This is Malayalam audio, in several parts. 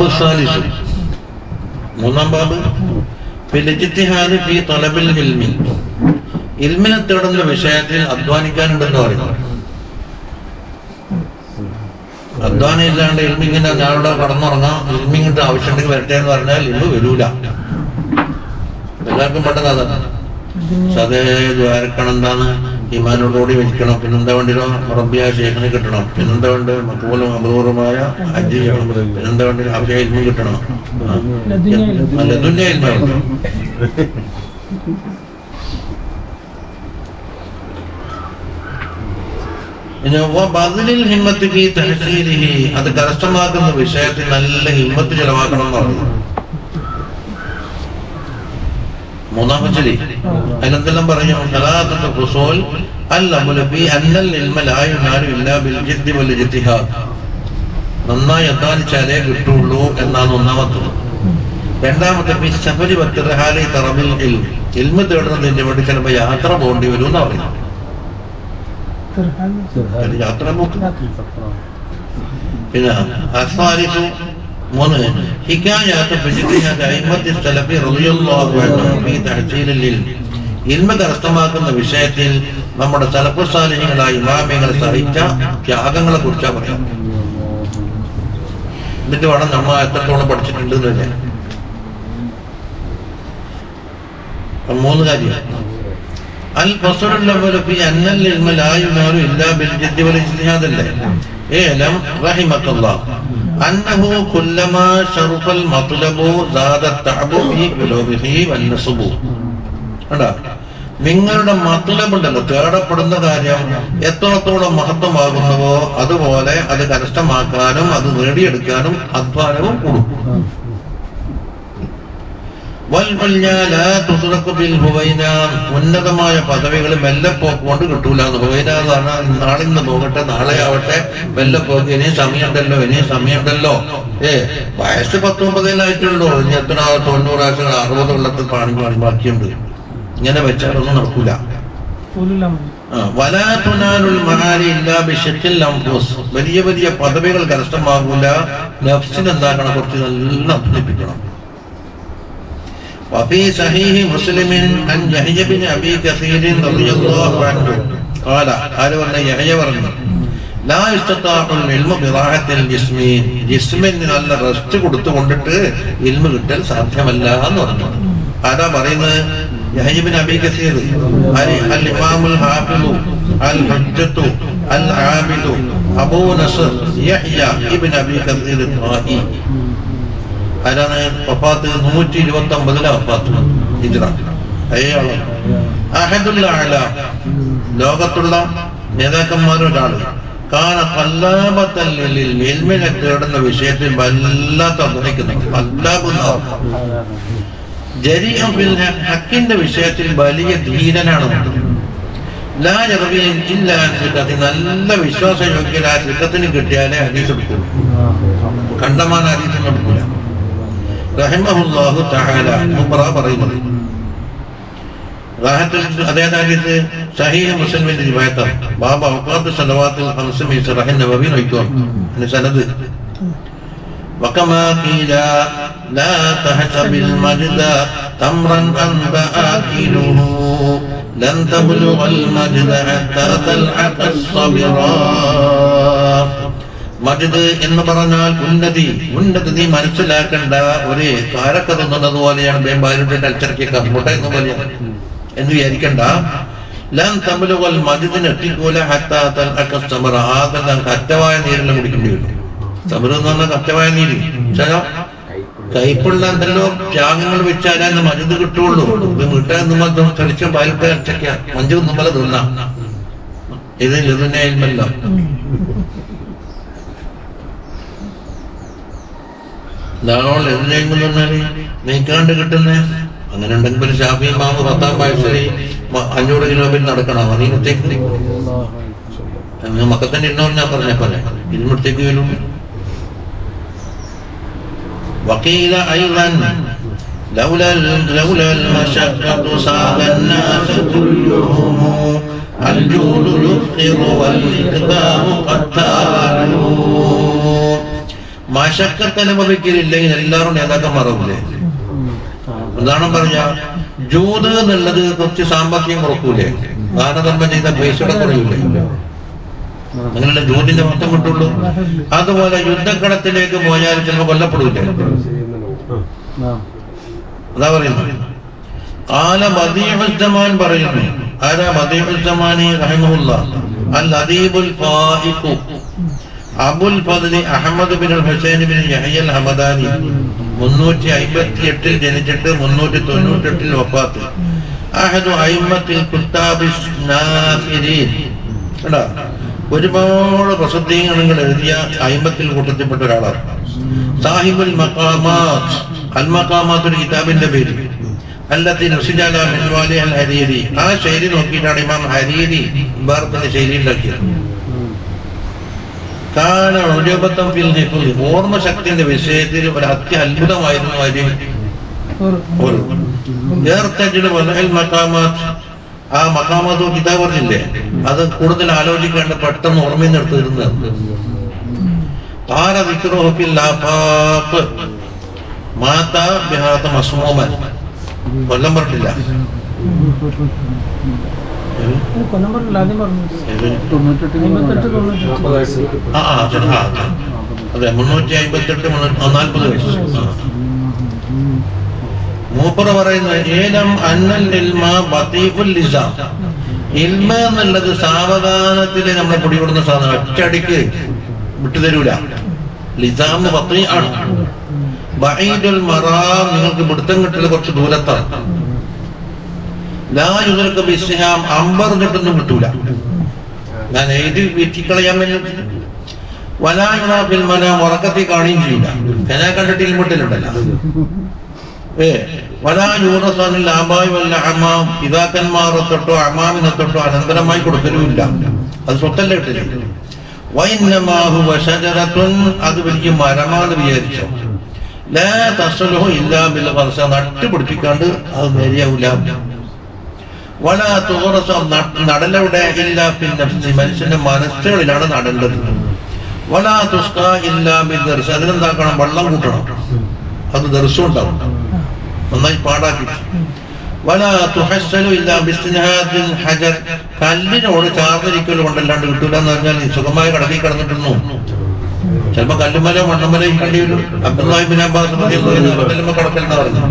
ബാബു സാലിസ്, മൂന്നാം ബാബ് ഫിൽ ഇജ്തിഹാദ് ഫീ തലബിൽ ഇൽമി, ഇൽമിനെ തേടുന്ന വിഷയത്തിൽ അധ്വാനിക്കാനുണ്ടെന്ന് പറയുന്നു. അധ്വാനം ഇല്ലാണ്ട് ഇൽമിങ്ങനെ ഞാനിവിടെ കടന്നുറങ്ങാം, ഇൽമിങ്ങിട്ട് ആവശ്യമുണ്ടെങ്കിൽ വരട്ടെ എന്ന് പറഞ്ഞാൽ ഇൽമ് വരൂല. എല്ലാവർക്കും പെട്ടെന്ന് അതാണ്. സതേ ദ്വാരക്കണം, എന്താണ് ഈമാനോടുകൂടി മരിക്കണം, പിന്നെന്താ വേണ്ടിയോ റബ്ബിയായ ശേഖനെ കിട്ടണം, പിന്നെന്താ വേണ്ട മക്ബൂലും അപൂർവമായ ഹജ്ജ് ചെയ്യണം, പിന്നെന്താ വേണ്ടി ആവശ്യ ഇൽമ കിട്ടണം, ലദുന്യ ഇൽമ വേണം. അത് കരസ്ഥമാക്കുന്ന വിഷയത്തിൽ നല്ല ഹിമ്മത്ത് ചെലവാക്കണം എന്ന് പറഞ്ഞു. മൂന്നാമത്തെ അതിനെന്തെല്ലാം പറഞ്ഞു? നന്നായി അധ്വാനിച്ചാലേ കിട്ടുള്ളൂ എന്നാണ് ഒന്നാമത്തത്. രണ്ടാമത്തെ ഇൽമ തേടുന്നതിന് വേണ്ടി ചിലപ്പോ യാത്ര പോകേണ്ടി വരും എന്നാ പറയുന്നത്. യാത്ര പോക്ക്. പിന്നെ മൂന്ന് ഇൽമ കരസ്ഥമാക്കുന്ന വിഷയത്തിൽ നമ്മുടെ സലഫു സാലിഹീങ്ങളായ ഇമാമികളെ സഹിച്ച ത്യാഗങ്ങളെ കുറിച്ചാ പറയാം. എന്നിട്ട് വേണം നമ്മൾ എത്രത്തോളം പഠിച്ചിട്ടുണ്ട് എന്ന് തന്നെ. മൂന്ന് കാര്യം. അൽ ഫസ്ലുൽ അവ്വൽ ഫീ അന്നൽ ഇൽമ ലാ യുനാലു ഇല്ലാ ബിൽ ജിദ്ദി വൽ ഇജ്തിഹാദ് ഇഅ്ലം റഹിമക്കല്ലാഹ് അന്നഹു കുല്ലമാ ശറഫൽ മത്ലബു സാദ തഅബു ഫീ ഖുലൂബിഹി വൻ നസ്ബു. കണ്ടോ, നിങ്ങളുടെ മത്ലബ് ഉണ്ടല്ലോ, തേടപ്പെടുന്ന കാര്യം എത്രത്തോളം മഹത്വമാകുന്നുവോ അതുപോലെ അത് കരസ്ഥമാക്കാനും അത് നേടിയെടുക്കാനും അധ്വാനവും കൂടും. ഉന്നതമായ പദവികൾ മെല്ലെപ്പോക്ക് കൊണ്ട് കിട്ടൂല എന്ന്. ഹുവൈന എന്ന് പറഞ്ഞാൽ നാളെ ഇന്ന് പോകട്ടെ, നാളെ ആവട്ടെ, മെല്ലെപ്പോക്ക്, ഇനിയും സമയമുണ്ടല്ലോ, ഇനിയും സമയമുണ്ടല്ലോ. വയസ്സ് 19 ഇനി എത്ര 90 60 കൊല്ലത്തിൽ പാണി ബാക്കിയുണ്ട്. ഇങ്ങനെ വെച്ചാലൊന്നും നടക്കൂല. വലിയ വലിയ പദവികൾ കരസ്ഥമാകൂല. നഫ്സിന് എന്താക്കണം? കുറച്ച് നല്ല അഭിനയിപ്പിക്കണം. وفي صحيح مسلم عن يحيى بن ابي كثير رضي الله عنه قال يحيى പറഞ്ഞു لا يستطاع العلم براحة الجسم. ജിസ്മിന് നല്ല റെസ്റ്റ് കൊടുത്തുകൊണ്ടിട്ട് ഇൽമ കിട്ടൽ സാധ്യമല്ല എന്ന് പറഞ്ഞു. ആരാ പറയുന്നത്? യഹ്യ ബിൻ അബീ കസീർ, അൽ ഇമാമുൽ ഹാഫിളു അൽ ഹജ്ജത്തു അൽ ആബിദു അബൂ നസ്ർ യഹ്യ ഇബ്ൻ അബീ കസീർ ത്വാഹി. ആരാണ്? വഫാത്ത് 129 വഫാത്ത് ഹിജ്റ. അഹദുൽ അഅല, ലോകത്തുള്ള നേതാക്കന്മാരൊരാള്. കാന ഖല്ലാബത്തൽ ലിൽ ഇൽമിനെ തേടുന്ന വിഷയത്തിൽ വല്ലാത്ത അധ്വാനിക്കുന്നു, വല്ലാകുന്ന ജരീഅൻ ഫിൽ ഹഖിന്റെ വിഷയത്തിൽ വലിയ ധീരനാണ്. ലാ യർവി ഇല്ലാ സിഖത്തി, നല്ല വിശ്വാസയോഗ്യരായ സിഖത്തിന് കിട്ടിയാലേ ഹദീസ് എടുക്കുള്ളൂ, കണ്ടമാന ഹദീസ് എടുക്കൂല. റഹിമഹുല്ലാഹു തആല പറയുന്നത് അതേ ഹദീസ് സഹീഹ് മുസ്ലിമിന്റെ റിവായത്താണ്. ബാബ ഔഖാത്ത് സലവാത്തുൽ ഖംസ് മി ശറഹ് നബവി നോക്കിയോ സനദ്. വകമാ ഖീല ലാ തഹസബിൽ മജ്ദ തംറൻ അൻത ആകിലുഹു ലൻ തബ്ലുഗൽ മജ്ദ ഹത്താ തൽഅഖ അസ്സബിറാ. മജ്ദ് എന്ന് പറഞ്ഞാൽ ഉന്നതി. ഉന്നതി നീ മനസ്സിലാക്കേണ്ട ഒരു കാരക്ക തിന്നുന്നത് പോലെയാണ്. ബേമ്പാലിന്റെ കൽച്ചറക്കിയ മുട്ട എന്ന് പോലെയാണ് എന്ന് വിചാരിക്കണ്ട. ലൻ തബ്ലുഗൽ മജ്ദിനെ എത്തിക്കൂല ഹത്താ തൽഅഖ അസ്സബറ. ആദ്യം കറ്റവായ നീരെല്ലാം കുടിക്കേണ്ടി വരും. സബർ എന്ന് പറഞ്ഞാൽ കറ്റവായ നീര്. കൈപ്പുള്ള എന്തെല്ലോ ത്യാഗങ്ങൾ വെച്ചാലേ മജ്ദ് കിട്ടുള്ളൂ. ഇത് മുട്ട എന്നുമ്പോൾ തെളിച്ചും പാലിട്ട് അച്ചക്ക മഞ്ചു നമ്മളെ തിന്നാം. ഇത് ലദുന്യ ഇൽമല്ല. ധാരാളം എതിരെന്ന് പറഞ്ഞാല് നീക്കാണ്ട് കിട്ടുന്നേ. അങ്ങനെ ഉണ്ടെങ്കിൽ ഷാഫി ഇമാമ് 10 വയസ്സിൽ 500 കിലോമീറ്റർ നടക്കണം. അതിനത്തേക്ക് മക്കത്തന്നെ ഇന്നോ ഞാൻ പറഞ്ഞ പോലെ ഇതിനടുത്തേക്ക് വരും. وقيل أيضا لولا المشقة صاب الناس كلهم الجود يفقر والإقدام قتال. മശക്കത്ത് അനുഭവിക്കലില്ലെങ്കിൽ എല്ലാവരും നേതാക്കന്മാരാവില്ലേ? ഉദാഹരണം പറഞ്ഞ ജൂത് എന്നുള്ളത് കുറച്ച് സാമ്പത്തികം കുറക്കൂലേ? ദാനധർമ്മം ചെയ്ത പൈസയുടെ കുറയൂലേ? അങ്ങനെയുള്ള ജൂതിന്റെ മൊത്തം കിട്ടുള്ളൂ. അതുപോലെ യുദ്ധക്കടത്തിലേക്ക് പോയാൽ ചിലപ്പോൾ കൊല്ലപ്പെടൂലേ? അതാ പറയുന്നത്. കാല ബദീഉസ്സമാൻ പറയുന്നു. ആരാ ബദീഉസ്സമാനി റഹിമഹുല്ലാഹ്? അൽ അദീബുൽ ഫായിഖു അബുൽ ഫദ്ലി Ahmad bin Hussain bin Yahya al Hamadani 358 ജനിച്ചിട്ട് 398 വഫാത്ത്. അഹദു അയിമ്മത്തിൽ കുത്താബിസ് നാഫിരീൻ. കണ്ടോ, ഒരുപാട് പ്രസിദ്ധീകരണങ്ങൾ എഴുതിയ അയിമ്മത്തിൽ കൂട്ടത്തിൽപ്പെട്ട ഒരാളാണ്. സാഹിബുൽ മഖാമാത്ത്, അൽ മഖാമാത്ത് ഒരു കിതാബിന്റെ പേര്. അല്ലത്തി നുസിജാല മിൻവാലി അൽ ഹരീരി. ആ ശൈലി നോക്കിയിട്ടാണ് ഇമാം ഹരീരി ഭാരതത്തിന്റെ ശൈലി ഉണ്ടാക്കിയത്. ഓർമ്മശക്തിന്റെ വിഷയത്തിൽ ഒരു അത്ഭുതമായിരുന്നു ആ മഖാമാത്ത് കിതാബ് പറഞ്ഞില്ലേ, അത് കൂടുതൽ ആലോചിക്കാണ്ട് പെട്ടെന്ന് ഓർമ്മയിൽ നിന്ന് എടുത്തിരുന്നത്. കൊല്ലം പറഞ്ഞില്ല, അതെ 358 40 വയസ്സ്. മൂപ്പർ പറയുന്നത് ഏലം അന്നൽ ഇൽമ ബതീഉൽ ലിസാം. ഇൽമ എന്നുള്ളത് സാവധാനത്തിൽ നമ്മളെ പിടികൂടുന്ന സാധനം, ഒറ്റയടിക്ക് വിട്ടുതരൂല. ലിസാം ബതീ ആണ്. ബഈദുൽ മറാം, നിങ്ങൾക്ക് പിടുത്തം കിട്ടൽ കുറച്ച് ദൂരത്താണ്. ലാ യുദ്റക ബിസ്ഹാം, അമ്പറിഞ്ഞിട്ടൊന്നും കിട്ടൂല. ഞാൻ എഴുതി വീട്ടിക്കളയാൻ വേണ്ടി. വലാ യുറാ ഫിൽ മനാം, ഉറക്കത്തിൽ കാണുകയും ചെയ്യൂല. ഞാൻ കണ്ടിട്ട് ഇൽമുട്ടിലുണ്ടല്ലോ. വലാ യൂറസനിൽ ആബായ് വല്ല അമാം, പിതാക്കന്മാരെ തൊട്ടോ അമാമിനെ തൊട്ടോ അനന്തരമായി കൊടുക്കലുമില്ല. അത് സ്വത്തല്ലേ കിട്ടില്ല. വഇന്നമാ ഹുവ ശജറത്തുൻ, അത് വലിയ മരമാണെന്ന് വിചാരിച്ചോ. ലാ തസ്ലുഹു ഇല്ലാ ബിൽ ഖർസ, നട്ടുപിടിപ്പിക്കാണ്ട് അത് നേരെയാവൂല. വലാ തുറസ, നടലവിടെ ഇല്ല ഫിൽ നഫ്സി, മനുഷ്യന്റെ മനസ്സുകളിലാണ് നടേണ്ടത്. വലാ തുസ്ക ഇല്ലാ ബിൽ ദർസ്, അതിനെന്താക്കണം, വെള്ളം കൂട്ടണം. അത് ദർസും ഉണ്ടാവും, നന്നായി പാടാക്കി. വലാ തുഹസ്സലു ഇല്ലാ ബിസ്തിൻഹാദിൽ ഹജർ, കല്ലിനോട് ചാർന്നിരിക്കൽ കൊണ്ടല്ലാണ്ട് കിട്ടൂല എന്ന് പറഞ്ഞാൽ സുഖമായി കടത്തി കിടന്നിട്ടുന്നു. ചിലപ്പോ കല്ലുമല മണ്ണമല കണ്ടി വരും. അബ്ദുല്ലാഹി ഇബ്നു അബ്ബാസ് റളിയല്ലാഹു കടക്കലെന്ന് പറഞ്ഞു.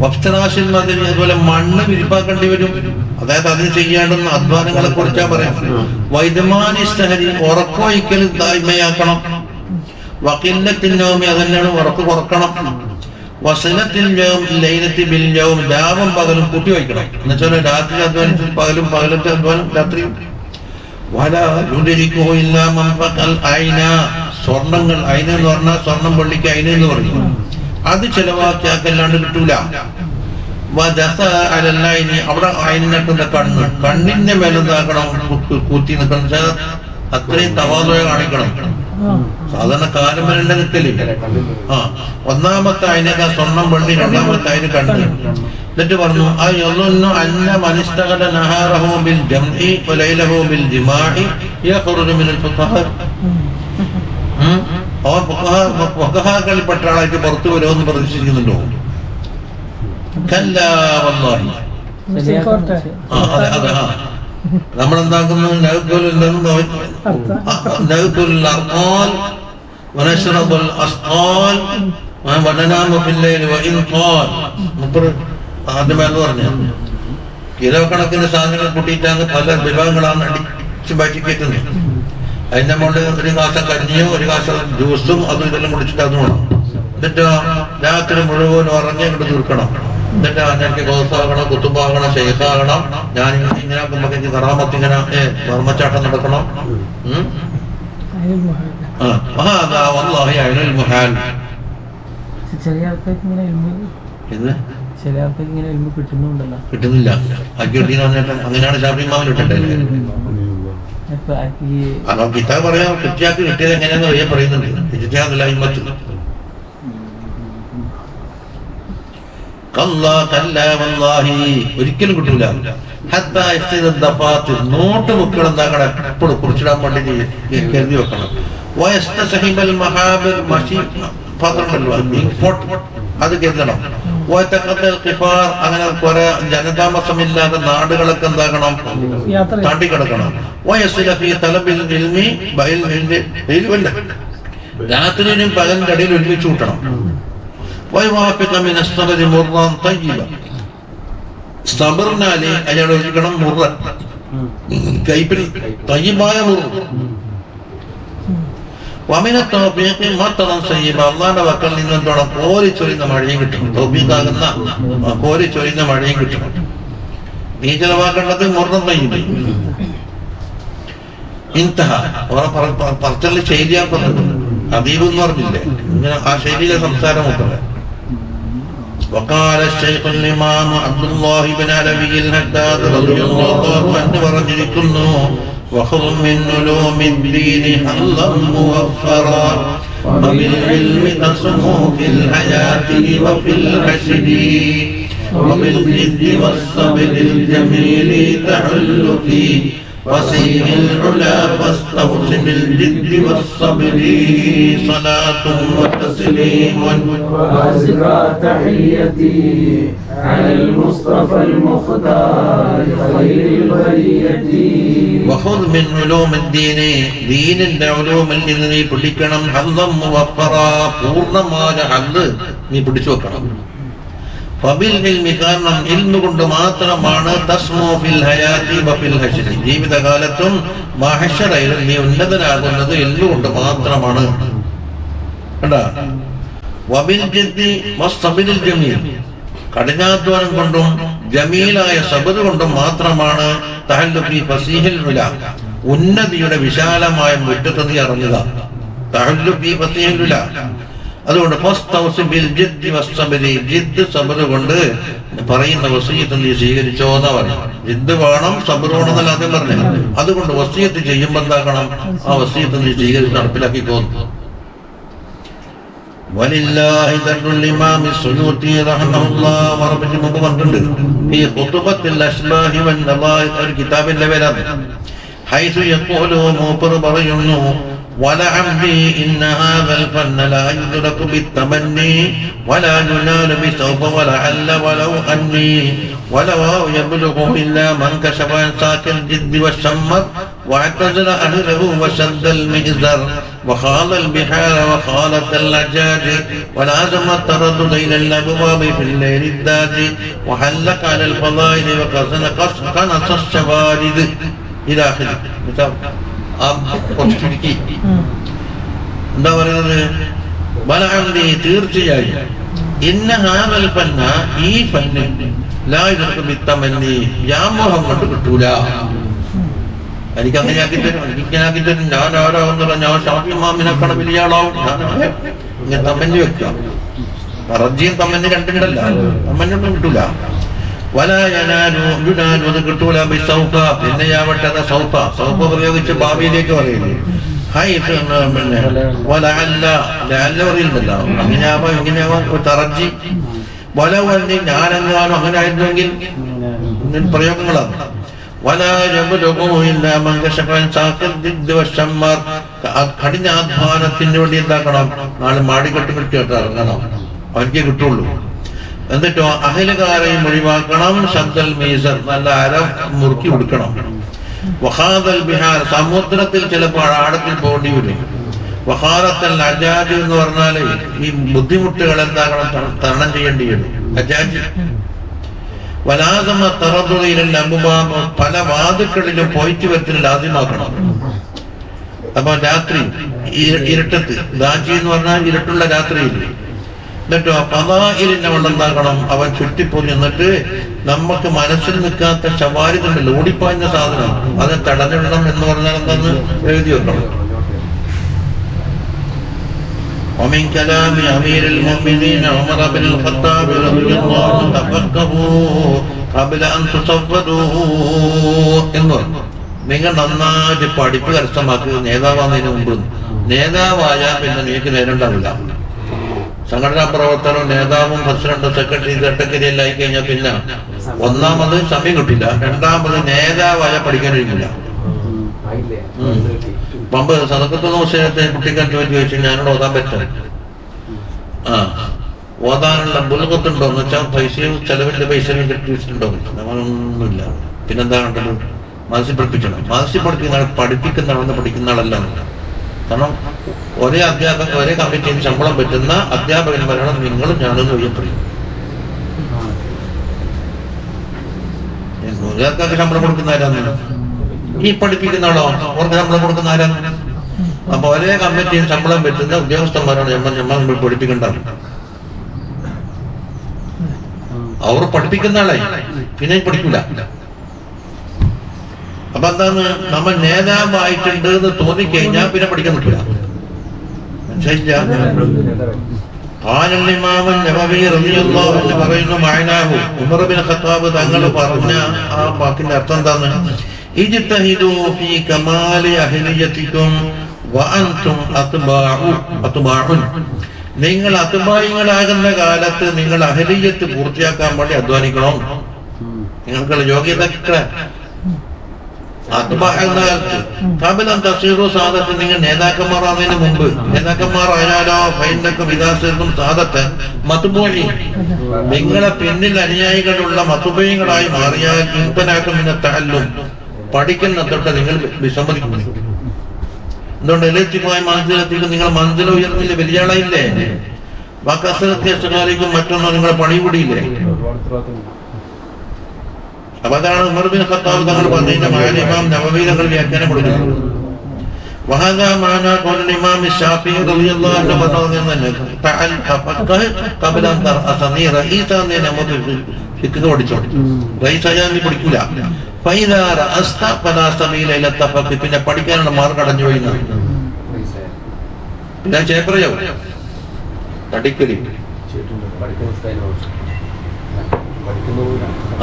വഫ്തറാശിൽ മദനി, അതുപോലെ മണ്ണ് വിരിപ്പാക്കേണ്ടി വരും. അതായത് അതിന് ചെയ്യാണ്ടുന്ന അധ്വാനങ്ങളെ കുറിച്ചാ പറയാം. വൈദ്യമാനിസ്തഹരി, ഉറക്കമൊഴിക്കൽ ദായ്മയാക്കണം. വഖില്ലത്തിന്നൗമി, അതന്നെയാണ് ഉറക്ക് കുറക്കണം. വസനത്തിൽ ലൈലത്തി ബിൽ യൗം, രാവും പകലും കൂട്ടി വയ്ക്കണം. എന്നുവെച്ചാൽ രാത്രി അധ്വാനിച്ച് പകലും, പകലത്തെ അധ്വാനം രാത്രിയും. വലാ യുദ്രികുഹു ഇല്ലാ മൻ ഫഖൽ ഐന, സ്വർണ്ണങ്ങൾ, ഐന എന്ന് പറഞ്ഞാൽ സ്വർണം വെള്ളിക്ക് ഐന എന്ന് പറഞ്ഞു, അത് ചെലവാക്കിയാക്കല്ലാണ്ട് കിട്ടൂല. അവിടെ ഐനിട്ടുന്ന കണ്ണ്, കണ്ണിന്റെ മേലെന്താക്കണം, കൂത്തി നിൽക്കണം. അത്രയും തവാദുഅ കാണിക്കണം. സാധാരണ കാലം വരേണ്ട നിൽക്കലില്ല. ഒന്നാമത്തെ അതിനൊക്കെ സ്വർണം വെള്ളി, രണ്ടാമത്തെ അതിന് കണ്ണ്. എന്നിട്ട് പറഞ്ഞു അന്ന മനിസ്തഖല നഹാറഹു ബിൽ ജംഇ വലൈലഹു ബിൽ ജിമാഇ യഖറുജു മിനൽ ഫഖഹ. അവൻ ഫഖഹാക്കളിൽപ്പെട്ട ആളായിട്ട് പുറത്തു വരുമെന്ന് പ്രതീക്ഷിക്കുന്നുണ്ടോ? കല്ലാ വല്ലാഹി. അതെ നമ്മളെന്താക്കുന്നു, ആദ്യമേന്ന് പറഞ്ഞ കിലോ കണക്കിന് സാധനങ്ങൾ കൂട്ടിയിട്ടാണ് പല വിഭവങ്ങളാണ് അടിച്ചു മാറ്റി കയറ്റുന്നത്. അതിന്റെ മുകളിൽ ഒരു കാശം കഞ്ഞിയോ ഒരു കാശം ജ്യൂസും അതും ഇതെല്ലാം കുടിച്ചിട്ട് അത് വേണം. എന്നിട്ട് രാത്രി മുഴുവൻ ഉറങ്ങി അങ്ങോട്ട് തീർക്കണം. എന്നിട്ട് എനിക്ക് ഗോസാകണം, കുത്തുമ്പാകണം, ഷെയ്ഖാകണം. ഞാൻ ഇങ്ങനെ ആക്കുമ്പോ എനിക്ക് കറാമത്ത് ഇങ്ങനെ വർമ്മച്ചാട്ടം നടക്കണം. കിട്ടുന്നില്ല. അങ്ങനെയാണ് ഷാഫി ഇമാമിന് കിട്ടണ്ടേ. കിതാബ് പറയാം, കിട്ടിയാക്ക് കിട്ടിയത് എങ്ങനെയാന്ന് വയ്യ പറയുന്നുണ്ട്. ഒരിക്കലും കിട്ടൂല. നോട്ട് ബുക്കുകൾ എന്താക്കണം, എപ്പോഴും കുറിച്ചിടാൻ വേണ്ടി കരുതി വെക്കണം. വയസ്തസഹിബൽ മഹാബിർ മഷി പാത്രമുണ്ടല്ലോ അത് കരുതണം. അങ്ങനെ കുറെ ജനതാമസമില്ലാത്ത നാടുകളൊക്കെ എന്താക്കണം, താണ്ടിക്കിടക്കണം. രാത്രിയിലും പകലിന്റെ ഇടയിൽ ഒരുമിച്ച് കൂട്ടണം. സബറിനാല് അയാൾ ഒഴിക്കണം മുറ കൈപ്പിൽ തയ്യബായ മുറ. അള്ളാന്റെ വക്കൽ നിന്നെന്തോണം കോരിച്ചൊരിയുന്ന മഴയും കിട്ടണം. തൗഫീഖാകുന്ന കോരിച്ചൊരിയുന്ന മഴയും കിട്ടണം. നീ ചെലവാക്കേണ്ടത് മുറം തയ്യിബ്. ഇൻതഹ പറച്ചല് ശൈലിയാ പറഞ്ഞത്, അദീബ് എന്ന് പറഞ്ഞില്ലേ, ഇങ്ങനെ ആ ശൈലിയിലെ സംസാരം മൊത്തം. وقال الشيخ الإمام عبد الله بن علوي الهداد رضي الله عنه പറഞ്ഞിരിക്കുന്നു, وخذ من علوم الدين حظا موفرا وبالعلم تسمو في الحياة وفي الحشد وبالجد والصبر الجميل تحل فيه وسير العلا فاستوصم الجد والصبر. صلاة وتسليم وأزكى تحيتي على المصطفى المختار خير البرية. وخذ من علوم الدين دين العلوم الذي പഠിക്കണം. حظا موفرا പൂർണ്ണമായ ഹദ് നീ പിടിച്ചു വെക്കണം. കാരണം ഇൽമു കൊണ്ട് മാത്രമാണ് തസ്മു ഫിൽ ഹയാതി വഫിൽ ഹശ്രി, ജീവിതകാലത്തും മഹ്ശറയിലും നീ ഉന്നതനാകുന്നത് ഇൽമു കൊണ്ട് മാത്രമാണ്. കണ്ടാ, വബിൽ ജിദ്ദി വസ്സബിൽ ജമീൽ, കഠിനാധ്വാനം കൊണ്ടും ജമീലായ സബർ കൊണ്ടും മാത്രമാണ് തഹല്ലുഫി ഫസീഹിൽ ഉല, ഉന്നതിയുടെ വിശാലമായ മുറ്റത്ത് നീ ഇറങ്ങുക. തഹല്ലുഫി ഫസീഹിൽ ഉല. അതുകൊണ്ട് ജിദ്ദ് സബർ കൊണ്ട് പറയുന്ന വസീയത്ത് നീ സ്വീകരിച്ചോ എന്നാ പറയും. ജിദ്ദ് വേണം, സബർ വേണം എന്നല്ല ആദ്യം പറഞ്ഞു. അതുകൊണ്ട് വസീയത്ത് ചെയ്യുമ്പോൾ എന്താക്കണം, ആ വസീയത്ത് നീ സ്വീകരിച്ച് നടപ്പിലാക്കിക്കോ. വലില്ലാഹി ദർറുൽ ഇമാം സുയൂത്തി റഹ്മഹുല്ലാഹ് വറബിന്റെ മുമ്പ് പറഞ്ഞിട്ടുണ്ട്, ഈ ഖുതുബത്തുൽ അശ്ബാഹി വൻ നവായിദ് ഒരു കിതാബിന്റെ പേരാണ്. ഹൈസു യഖൂലു മൂപ്പർ പറയുന്നു, ولعمري إن هذا الفن لا يدرك بالتمني ولا ينال بسوف ولعل ولو أني ولو يبلغ إلا من كشف عن ساك الجد والشمر واعتزل أهله وشد المئزر وخاض البحار وخالت الأجاج ولازم التردد إلى الأبواب في الليل الداجي وحلق على الفضائل وقنص الشوارد إلى آخره. എന്താ പറയുന്നത്, ബലഅംദി തീർച്ചയായും ഇന്ന ഹാദൽ ഫന്ന, ഈ ഫന്ന് ലാ യുദ്റകു ബിത്തമന്നി, വ്യാമോഹം കൊണ്ട് കിട്ടൂല. എനിക്ക് അങ്ങനെ ആക്കി തരും, എനിക്കിങ്ങനെ ആക്കി തരും, ഞാൻ ആരാവുന്ന ഞാൻ ഷാഫി ഇമാമിനെക്കാണ് വലിയ ആളാവും, ഇങ്ങനെ തമ്മന്നി വെക്കുക. റജ്ജിയും തമ്മന്നി രണ്ടുണ്ടല്ല, തമ്മന്നൊന്നും കിട്ടൂല. അത് കിട്ടൂല ബിസൗഫ, പിന്നെയാവട്ടെ സൗഫ, സൗഫ പ്രയോഗിച്ച് ഭാവിയിലേക്ക് പറയുന്നത്. പിന്നെ പറയുന്നുണ്ടല്ലോ, അങ്ങനെയാവാം ഇങ്ങനെയാവാം തറജി വലവന്നി, ഞാനെങ്ങാനും അങ്ങനെ ആയിരുന്നെങ്കിൽ പ്രയോഗങ്ങളാണ്. കഠിനാധ്വാനത്തിന് വേണ്ടി എന്താക്കണം, നാളെ മാടിക്കെട്ട് കിട്ടിയിട്ട് ഇറങ്ങണം, അവർക്ക് കിട്ടുള്ളൂ. എന്നിട്ടോ അഹലുകാരെയും ഒഴിവാക്കണം. ശബ്ദൽ മീസർ, നല്ല അര മുറുക്കി കൊടുക്കണം. വഹാദൽ ബിഹാർ, സമുദ്രത്തിൽ ചിലപ്പോൾ ആഴത്തിൽ പോകേണ്ടി വരും. വഹാറത്തൽ അജാജ് എന്ന് പറഞ്ഞാല് ഈ ബുദ്ധിമുട്ടുകൾ എന്താക്കണം, തരണം ചെയ്യേണ്ടി വരും. അജാജ് വലാസമ തറതുറയിലും അബുബാബ്, പല വാതുക്കളിലും പോയിട്ട് വരത്തിന് ലാദ്യമാക്കണം. അപ്പൊ രാത്രി ഇരുട്ടത്ത്, ദാജി എന്ന് പറഞ്ഞാൽ ഇരുട്ടുള്ള രാത്രിയിൽ. എന്നിട്ടോ ഫദാഇലിനെ കൊണ്ടെന്താക്കണം, അവൻ ചുറ്റിപ്പോയി എന്നിട്ട് നമുക്ക് മനസ്സിൽ നിൽക്കാത്ത ശവാരിതുണ്ടല്ലോ, ഓടിപ്പാഞ്ഞ സാധനം, അത് തടഞ്ഞിടണം എന്ന് പറഞ്ഞാൽ എന്താന്ന് എഴുതി വെക്കണം. ومن كلام أمير المؤمنين عمر بن الخطاب رضي الله عنه تفقهوا قبل أن تصودوا എന്ന് പറഞ്ഞു. നിങ്ങൾ നന്നായിട്ട് പഠിപ്പ് കരസ്ഥമാക്കുക നേതാവാകുന്നതിന് മുമ്പ്. നേതാവായാൽ പിന്നെ നിങ്ങൾക്ക് നേരിടാവില്ല. സംഘടനാ പ്രവർത്തനവും നേതാവും പ്രസിഡന്റ് സെക്രട്ടറി എല്ലാം ആയി കഴിഞ്ഞാൽ പിന്നെ ഒന്നാമത് സമയം കിട്ടില്ല, രണ്ടാമത് നേതാവായ പഠിക്കാൻ കഴിയില്ല. പമ്പ് സദക്കത്തുന്ന വിഷയത്തെ കുട്ടിക്കാൻ ചോദിച്ചു ഞാനോട് ഓതാൻ പറ്റും. ഓതാനുള്ള ബുൽഗത്തുണ്ടോ എന്ന് വെച്ചാൽ പൈസയും ചെലവിന്റെ പൈസയും കെട്ടി വെച്ചിട്ടുണ്ടോ? നമ്മളൊന്നുമില്ല. പിന്നെന്താ കണ്ടത്? മനസ്സിൽ പഠിപ്പിക്കണം. മനസ്സിൽ പഠിപ്പിക്കുന്ന ആളെന്ന് പഠിക്കുന്ന ആളല്ല. കാരണം ഒരേ കമ്മിറ്റിയിൽ ശമ്പളം പറ്റുന്ന അധ്യാപകന്മാരാണ് നിങ്ങളും ഞാനും അറിയപ്പെടും. ഒരാൾക്കൊക്കെ ശമ്പളം കൊടുക്കുന്ന ആരാന്ന്? ഈ പഠിപ്പിക്കുന്ന ആളോ അവർക്ക് ശമ്പളം കൊടുക്കുന്ന ആരാന്ന്? അപ്പൊ ഒരേ കമ്മിറ്റിയിൽ ശമ്പളം പറ്റുന്ന ഉദ്യോഗസ്ഥന്മാരാണ് നമ്മൾ പഠിപ്പിക്കേണ്ടത്. അവർ പഠിപ്പിക്കുന്ന ആളായി പിന്നെ പഠിക്കില്ല. അപ്പൊ എന്താണ്, നമ്മൾ നേതാവായിട്ടുണ്ട് എന്ന് തോന്നിക്കഴിഞ്ഞാൽ പിന്നെ പഠിക്കാൻ പറ്റില്ല. മനസ്സിലായില്ല? പറയുന്നു മഅനാഹു, ഉമർ ബിൻ ഖത്താബ് തങ്ങൾ പറഞ്ഞ ആ വാക്കിന്റെ അർത്ഥം എന്താണ്? ഇജ്തഹിദു ഫീ കമാലി അഹ്ലിയതികും വഅൻതും അത്ബാഉൻ. നിങ്ങൾ അത്ബായികളാകുന്ന കാലത്ത് നിങ്ങൾ അഹ്ലിയത്ത് പൂർത്തിയാക്കാൻ വേണ്ടി അധ്വാനിക്കണം. നിങ്ങൾക്കുള്ള യോഗ്യതയൊക്കെ നിങ്ങൾ നേതാക്കന്മാരാകുന്നതിന് മുമ്പ് നേതാക്കന്മാരായാലോ ഫൈനൊക്കെ വികാസം സാധത്തെ മത്തുപോയി നിങ്ങളെ പിന്നിൽ അനുയായികളുള്ള മത്തുബയങ്ങളായി മാറിയാൽ ഇൻപനാക്കുമെന്ന തല്ലും പഠിക്കുന്ന തൊട്ട് നിങ്ങൾ വിസമ്മതിക്കുന്നു. എന്തുകൊണ്ട് എലക്ട്രിക്കുമായി മനസ്സിലെത്തിക്കും? നിങ്ങൾ മനസ്സിൽ ഉയർന്നില്ല, വലിയ ആളായില്ലേ? വാക്കസരത്യാശകാലിക്കും മറ്റൊന്നോ നിങ്ങളെ പണി കൂടിയില്ലേ? അപ്പൊ അതാണ് ഉമർ ബിൻ ഖത്താബ് തങ്ങൾ പറഞ്ഞതിന്റെ മകൻ ഇമാം നവവി തങ്ങൾ വ്യാഖ്യാനം കൊടുക്കുന്നത്. വഹദാ മാനാ ഖൗലുൽ ഇമാം ശാഫിഈ റളിയല്ലാഹു അൻഹു പറഞ്ഞതെന്ന് ഖബല അൻ തറഅസനി റഈസനെ നമുക്ക് ഫിഖ് പഠിച്ചോ. റഈസായാൽ നീ പഠിക്കൂല. ഫൈദാ റഅസ്ത ഫലാ സബീല ഇല തഫഖ്. പിന്നെ പഠിക്കാനുള്ള മാർഗ്ഗം അടഞ്ഞു പോയി. പിന്നെ ചേപ്പറയോ തടിക്കലി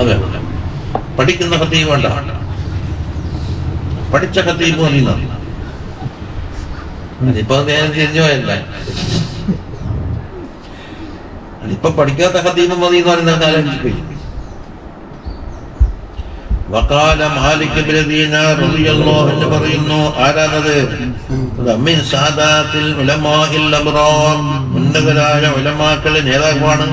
അതെ പഠിക്കുന്ന ഖതീബ് വേണ്ട, പഠിച്ച ഖതീബ് മതി. അതിപ്പോ നേരെ തിരിഞ്ഞു പോയല്ല. അതിപ്പോ പഠിക്കാത്ത ഖതീബ് മതി എന്ന് പറയുന്ന കാലം പോയി. വഖാല മാലിക് ഇബ്നു ദീനാർ റളിയല്ലാഹു അൻഹു പറയുന്നു, ആരാണത്? മിൻ സാദാത്തിൽ ഉലമാഇൽ അബ്റാർ, ഉന്നതരായ ഉലമാക്കളുടെ നേതാവാണ്.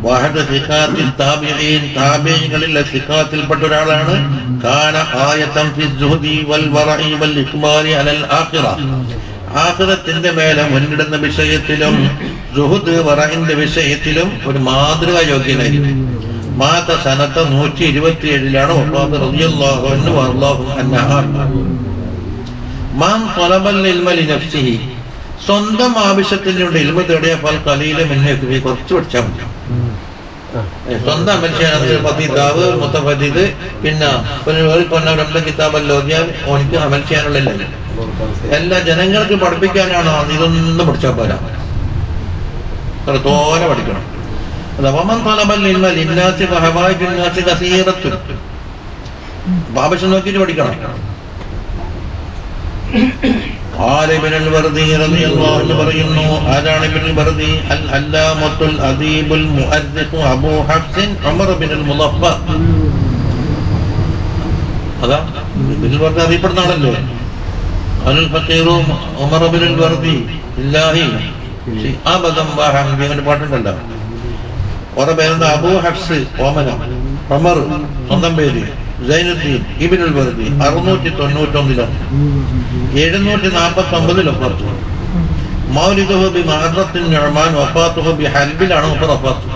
വഹദ സിഖാത്തിൽ താബിഈൻ, താബിഈകളിലെ സിഖാത്തിൽപ്പെട്ട ഒരാളാണ്. കാന ആയതൻ ഫി സുഹദി വൽ വറഇ വൽ ഇക്മാലി അലൽ ആഖിറ. ആഖിറത്തിന്റെ മേലെ മുന്നിടുന്ന വിഷയത്തിലും സുഹദ് വറഇന്റെ വിഷയത്തിലും ഒരു മാതൃകാ യോഗ്യനായിരുന്നു. മാത സനത്ത് 127 വഫാത്ത് റളിയല്ലാഹു അൻഹു വഅല്ലാഹു അൻഹ. മാൻ ത്വലബൽ ഇൽമ ലിനഫ്സിഹി, സ്വന്തം ആവശ്യത്തിന് വേണ്ടി ഇൽമ തേടിയ ഫൽ ഖലീല മിന്നെ, കുറച്ച് പഠിച്ചാൽ മതി. സ്വന്തം അമൽശാണ് പതിതാവ് മുത്തഫദീദ്. പിന്നെ രണ്ട് കിതാബല്ലോ ഓതിയാൽ ഓനിക്ക് അമൽ ചെയ്യാനുള്ള എല്ലാ ജനങ്ങൾക്ക് പഠിപ്പിക്കാനാണോ? ഇതൊന്നും പഠിച്ചാൽ പോരാ, തോനെ പഠിക്കണം. ആവശ്യം നോക്കിയിട്ട് പഠിക്കണം. പറയുന്നു, ആരാണ് ഇബ്നുൽ വർദി? അൽ അല്ലാമത്തുൽ അദീബുൽ മുഅദ്ദിഖ് അബൂ ഹഫ്സ് ഉമർ ബിനുൽ മുളഫ. അതാ ഇബ്നുൽ വർദി അറിയപ്പെടുന്ന ആളല്ലേ. അൽ ഫഖീറു ഉമർ ബിനുൽ വർദി ഇല്ലാഹി അബദൻ വഹംദി എന്ന പാട്ടുണ്ടല്ലോ. ഓരോ പേരെന്താ? അബൂ ഹഫ്സ് ഓമന, ഉമർ സ്വന്തം പേര്, സൈനുദ്ദീൻ ഇബ്നുൽ വർദി. 691 749 മൗലിദുഹു ബിമഅറത്തിൻ നുഅ്മാൻ വഫാത്തുഹു ബിഹൽബിലാണ് വഫാത്ത്.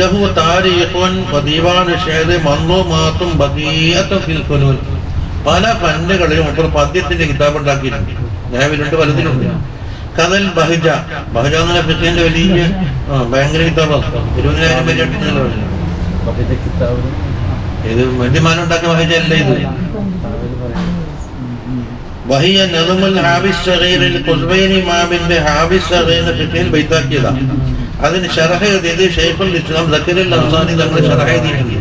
ലഹു താരീഖുൻ വദീവാൻ ശഅദ് മൻളൂമാത്തുൻ ബഖിയത്തുൻ ഫിൽ ഫുനൂൻ. പല ഫന്നുകളിലും ഒരു പദ്യത്തിന്റെ കിതാബ് ഉണ്ടാക്കിയിട്ടുണ്ട്. ഞാവിലുണ്ട്, പലതിലുണ്ട്. കദൽ ബഹജ, ബഹജ എന്ന ഫിഖിന്റെ വലിയ ഭയങ്കര കിതാബാണ്. 20,000 പേര് ഇത് മദ്യമാനുണ്ടാക്കിയ ബഹജ അല്ല ഇത്. വഹിയ നദമുൽ ഹാബിസ് സഗീറിൽ ഖുസ്ബൈനി ഇമാമിന്റെ ഹാബിസ് സഗീറിന്റെ ഫിഖിൽ ബൈതാക്കിയതാണ്. അതിന് ശറഹ് എഴുതിയത് ശൈഖുൽ ഇസ്ലാം സക്കരിൽ അൻസാരി തങ്ങൾ ശറഹ് എഴുതിയിട്ടുണ്ട്.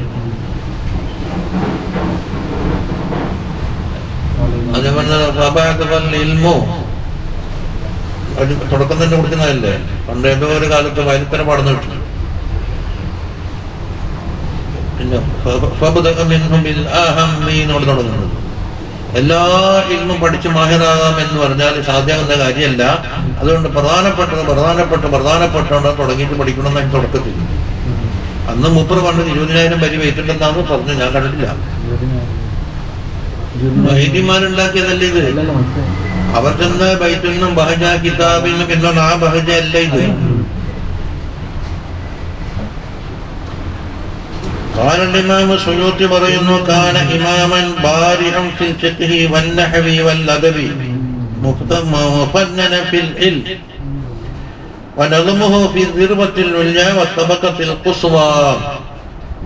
അതേപോലെ തുടക്കം തന്നെ കൊടുക്കുന്നതല്ലേ. പണ്ട് ഏതോ ഒരു കാലത്ത് വയലിത്തര പാടുന്ന കിട്ടും. പിന്നെ തുടങ്ങുന്നത് എല്ലാ ഇൽമും പഠിച്ച് മാഹിറാകാം എന്ന് പറഞ്ഞാൽ സാധ്യമാകുന്ന കാര്യമല്ല. അതുകൊണ്ട് പ്രധാനപ്പെട്ട തുടങ്ങിയിട്ട് പഠിക്കണം എന്ന് തുടക്കത്തിൽ. അന്ന് മൂപ്പർ പറഞ്ഞത് 20,000 വരി വെയിറ്റുണ്ടെന്നാണ് പറഞ്ഞു. ഞാൻ കണ്ടിട്ടില്ല. വൈദ്യന്മാരുണ്ടാക്കിയതല്ല ഇത്. അവർ ചെന്ന ബൈറ്റിൽ നിന്നും ബഹജ കിതാബിൽ നിന്നും എന്നുള്ള ആ ബഹജ അല്ല ഇത്. قال الإمام السيوطي പറയുന്നു كان إماما بارعا في الفقه والنحو والأدب مفننا في العلم ونظمه في الذروة العليا والطبقة القصوى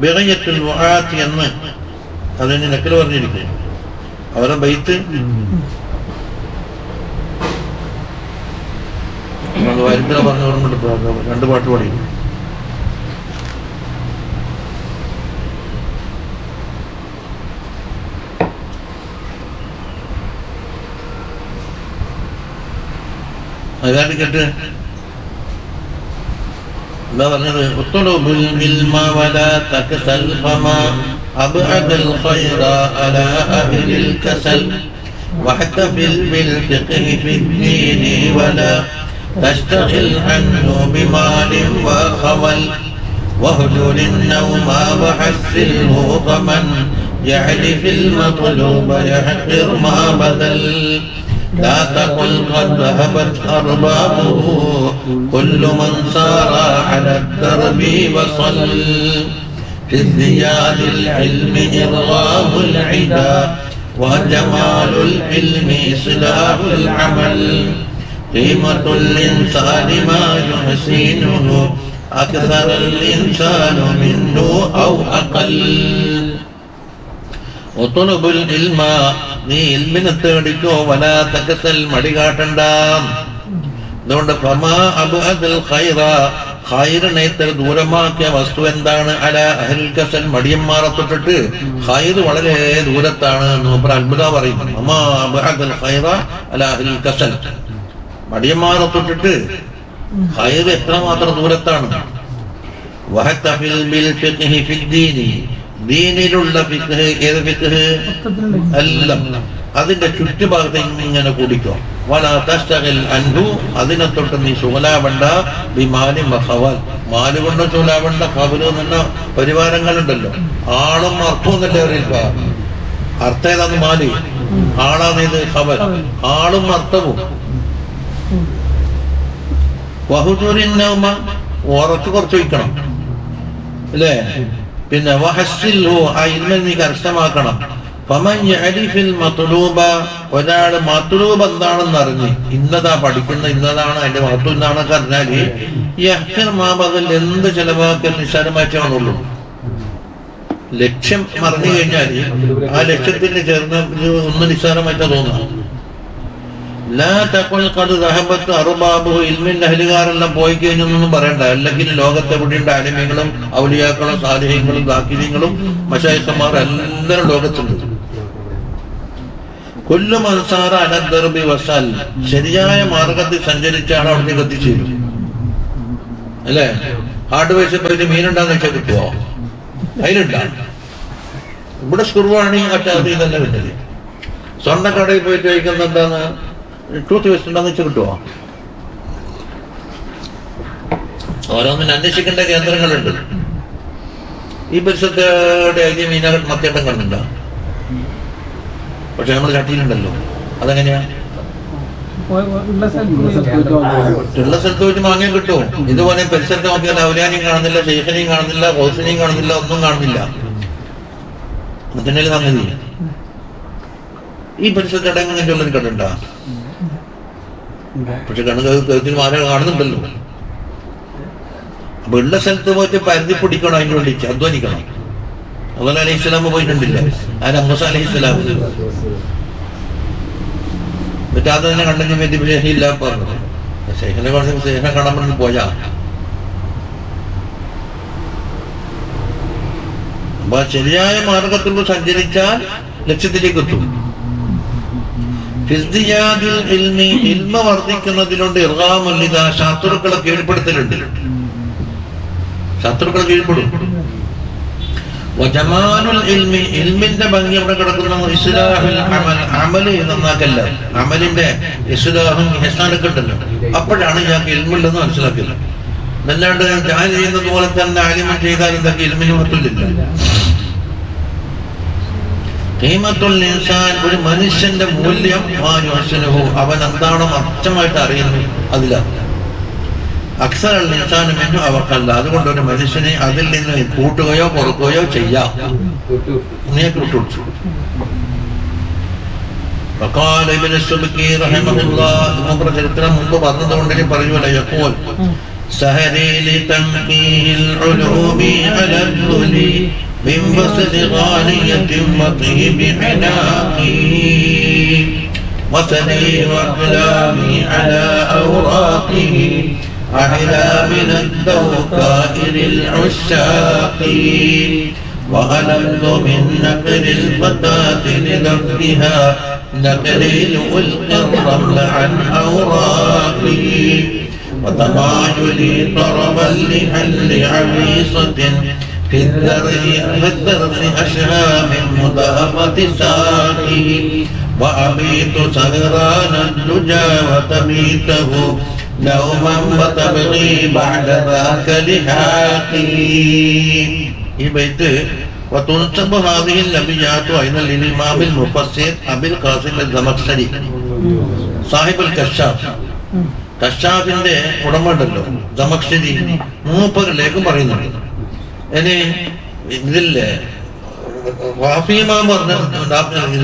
بغية الوعاة എന്ന് അതിന് നക്കൽ പറഞ്ഞിരിക്കുന്നു. അവരുടെ ബൈത്ത് വരിപ്പിനെ പറഞ്ഞു ഓർമ്മ 2 പാട്ട് പാടി. അതാണ് കേട്ട് എന്താ പറഞ്ഞത്? واحتفل بالفقه في الدين ولا تشتغل عنه بمال وخول واهجر النوم وحسله فمن يعرف المطلوب يحقر ما بذل لا تقل قد ذهبت أربابه كل من سار على الدرب وصل في ازدياد العلم إرغام العدا وجمال العلم صلاح العمل قيمة الإنسان ما يحسنه أكثر الإنسان منه أو أقل وطلب العلم നീ ഇൽമിനെ തേടിക്കോ വലാ തകസൽ മടി കാട്ടണ്ട. അതുകൊണ്ട് ഫമാ അബ്അദൽ ഖൈറ ഖൈറിനെ ദൂരമാക്കിയ വസ്തു എന്താണ്? അല അഹ്ലുൽ കസൽ മടിയന്മാരെ തൊട്ടിട്ട് ഖൈർ വളരെ ദൂരത്താണ് എന്ന് അത്ഭുത പറയുന്നു. ഫമാ അബ്അദൽ ഖൈറ അല അഹ്ലുൽ കസൽ മടിയന്മാരെ തൊട്ടിട്ട് ഖൈർ എത്രമാത്രം ദൂരത്താണ്. വഹതഫിൽ ബിൽ ഫിഖ്ഹി ഫിദ്ദീനി ദീനിലുള്ള ഫിഖ്ഹ്. ഏത് ഫിഖ്ഹ്? എല്ലാം അതിന്റെ ചുറ്റുഭാഗത്ത് ഇങ്ങനെ കൂടിക്കോ. വലാ തസ്തഗിൽ അൻഹു അതിനെ തൊട്ട് നീ സുഖലാവണ്ട. ബിമാലി മഖവൽ മാല് കൊണ്ട് സുഖലാവണ്ട. ഖബല് എന്ന പരിവാരങ്ങളുണ്ടല്ലോ. ആളും അർത്ഥവും എന്നല്ലേ അറിയില്ല. അർത്ഥം ഏതാന്ന്? മാല്. ആളാണ് ഇത് ഖബൽ. ആളും അർത്ഥവും. വഹുജുരിൻ നൗമ കുറച്ച് വയ്ക്കണം അല്ലേ? പിന്നെ വഹസ്സിൽഹു ആ ഇൽമിനെ നീ കരസ്ഥമാക്കണം. ഫമൻ യഅരിഫിൽ മത്ലൂബ ഒരാൾ മത്ലൂബ് എന്താണെന്ന് അറിഞ്ഞ് ഇന്നതാ പഠിക്കുന്ന ഇന്നതാണ് അതിന്റെ മഹത്വം എന്താണെന്നൊക്കെ അറിഞ്ഞാല് യഹ്ഖിർ മാ ബദൽ എന്ത് ചെലവാക്കൽ നിസ്സാരമായിട്ടേ കാണുള്ളൂ. ലക്ഷ്യം മറന്നു കഴിഞ്ഞാല് ആ ലക്ഷ്യത്തിന് ചേർന്ന് ഒന്ന് നിസ്സാരമായിട്ടാ തോന്നുക. ലാ തഖുൽ ഖദ് ദഹബത് അർബാബുഹു ഇൽമിന്റെ അഹ്ലുകാരെല്ലാം പോയി കഴിഞ്ഞൊന്നും പറയണ്ട. അല്ലെങ്കിൽ ലോകത്തെവിടെയുണ്ട് അലിമീങ്ങളും ഔലിയാക്കളും സാലിഹീങ്ങളും ദാക്കിരീങ്ങളും മശായിഖന്മാർ എല്ലാവരും ലോകത്തുണ്ട്. കുല്ലു മൻ സാറ അല ദർബി വസൽ ശരിയായ മാർഗത്തിൽ സഞ്ചരിച്ചാണ് അവിടേക്ക് എത്തിച്ചേരും അല്ലേ? ഹാർഡ് വയസ്സിൽ പോയിട്ട് മീനുണ്ടാന്ന് വെച്ചാൽ കിട്ടുമോ? അതിലുണ്ടാ. ഇവിടെ സ്കുർവാണി മറ്റേ അതിൽ തന്നെ കിട്ടില്ല. സ്വർണ്ണക്കടയിൽ പോയിട്ട് കഴിക്കുന്ന എന്താന്ന് ടൂത്ത് വേസ്റ്റ് ഉണ്ടെന്ന് വെച്ചാൽ കിട്ടുമോ? ഓരോന്നിനും അന്വേഷിക്കേണ്ട കേന്ദ്രങ്ങളുണ്ട്. ഈ പരിസരത്തെ ഐതിഹ്യം മീന മത്തേട്ടം കണ്ടിട്ടുണ്ടോ? പക്ഷെ നമ്മൾ ചട്ടിയിലുണ്ടല്ലോ. അതെങ്ങനെയാ? ഉള്ള സ്ഥലത്ത് പോയിട്ട് മാങ്ങയും കിട്ടും. ഇതുപോലെ പരിസരത്ത് നോക്കിയാൽ ഔലിയാനെയും കാണുന്നില്ല, ശൈഖനെയും കാണുന്നില്ല, ഹൗസിനെയും കാണുന്നില്ല, ഒന്നും കാണുന്നില്ല. അതിനെ സംഗതി ഈ പരിസരത്ത് ഇടങ്ങുന്നതിന്റെ ഉള്ളത് കണ്ടിട്ടുണ്ടോ? പക്ഷെ കണ്ണുകത്തിൽ മാല കാണുന്നുണ്ടല്ലോ. അപ്പൊ ഉള്ള സ്ഥലത്ത് പോയിട്ട് പരുതി പിടിക്കണം, അതിന് വേണ്ടി അധ്വാനിക്കണം. അതുപോലെ അലൈഹി സ്വലാം പോയിട്ടുണ്ടില്ല. ആരാ? മൂസ അലൈഹി സ്വലാം. എന്നിട്ട് അത് തന്നെ കണ്ടെങ്കിൽ വേണ്ടി ഷെയ്ഖില്ല പറഞ്ഞത്. ഷെയ്ഖിനെ കൊണ്ട് ഷെയ്ഖിനെ കാണാൻ വേണ്ടി പോയാ. അപ്പൊ ശരിയായ മാർഗത്തിലൂടെ സഞ്ചരിച്ചാൽ ലക്ഷ്യത്തിലേക്ക് എത്തും. ഇൽമ വർദ്ധിക്കുന്നതിലുണ്ട് ഇർഗാമുല്ലിദ ശത്രുക്കളെ കീഴ്പ്പെടുത്തലുണ്ട്. ശത്രുക്കളെ കീഴ്പ്പെടും. വജമാലുൽ ഇൽമി, ഇൽമിന്റെ ഭംഗി അവിടെ കിടക്കുന്ന ഇസ്ലാഹുൽ അമൽ, അമല് നന്നാക്കല്ല, അമലിന്റെ ഇസ്ലാഹും ഇഹ്സാനൊക്കെ ഉണ്ടല്ലോ. അപ്പോഴാണ് ഞാൻ ഇൽമുണ്ടെന്ന് മനസ്സിലാക്കിയത്. അല്ലാണ്ട് ഞാൻ ചെയ്യുന്നത് പോലെ തന്നെ ആലിമൻ ചെയ്താൽ ഇതൊക്കെ ഇൽമിന് മറ്റില്ല. ഖീമത്തുൽ ഇൻസാൻ, ഒരു മനുഷ്യന്റെ മൂല്യം അവൻ എന്താണോ അർത്ഥമായിട്ട് അറിയുന്നത് അതിലാണ്. അക്സർ ഇൻസാനും എന്നു അവർക്കല്ല. അതുകൊണ്ട് ഒരു മനുഷ്യനെ അതിൽ നിന്ന് കൂട്ടുകയോ കുറക്കുകയോ ചെയ്യാം. ചരിത്രം മുമ്പ് പറഞ്ഞതുകൊണ്ട് ഇനി പറയുമല്ലോ, യഖൂൽ സഹരി ലിതൻഖീൽ ഉലൂമി അലൽ ദുലി മിൻ വസ്ൽ ഗാനിയത്തിൻ വതീബി ഇനാഖി വസലി വഅലാമി അലാ ഔറാഖിഹി أحلى من الدوكائر العشاق وألذ من نقر الفتاة لذبها نقريل ألقى الرمل عن أوراقه وتمايلي طربا لحل عويصة في الدرس أشهى من مدافة ساقي وأبيت سهران الدجى وتبيته نوما وتبغي بعد ذاك لحاقي. ഈ ബൈത്ത് وتنسب هذه الأبيات أيضا للإمام المفسر أبي القاسم الزمخشري صاحب الكشاف. കശാഫിന്റെ ഉടമണ്ടല്ലോ ദമഖ്ശരി, മൂപ്പരിലേക്ക് പറയുന്നുണ്ട്. ഇനി ഇതില്ലേ വാഫിമാൻ പറഞ്ഞ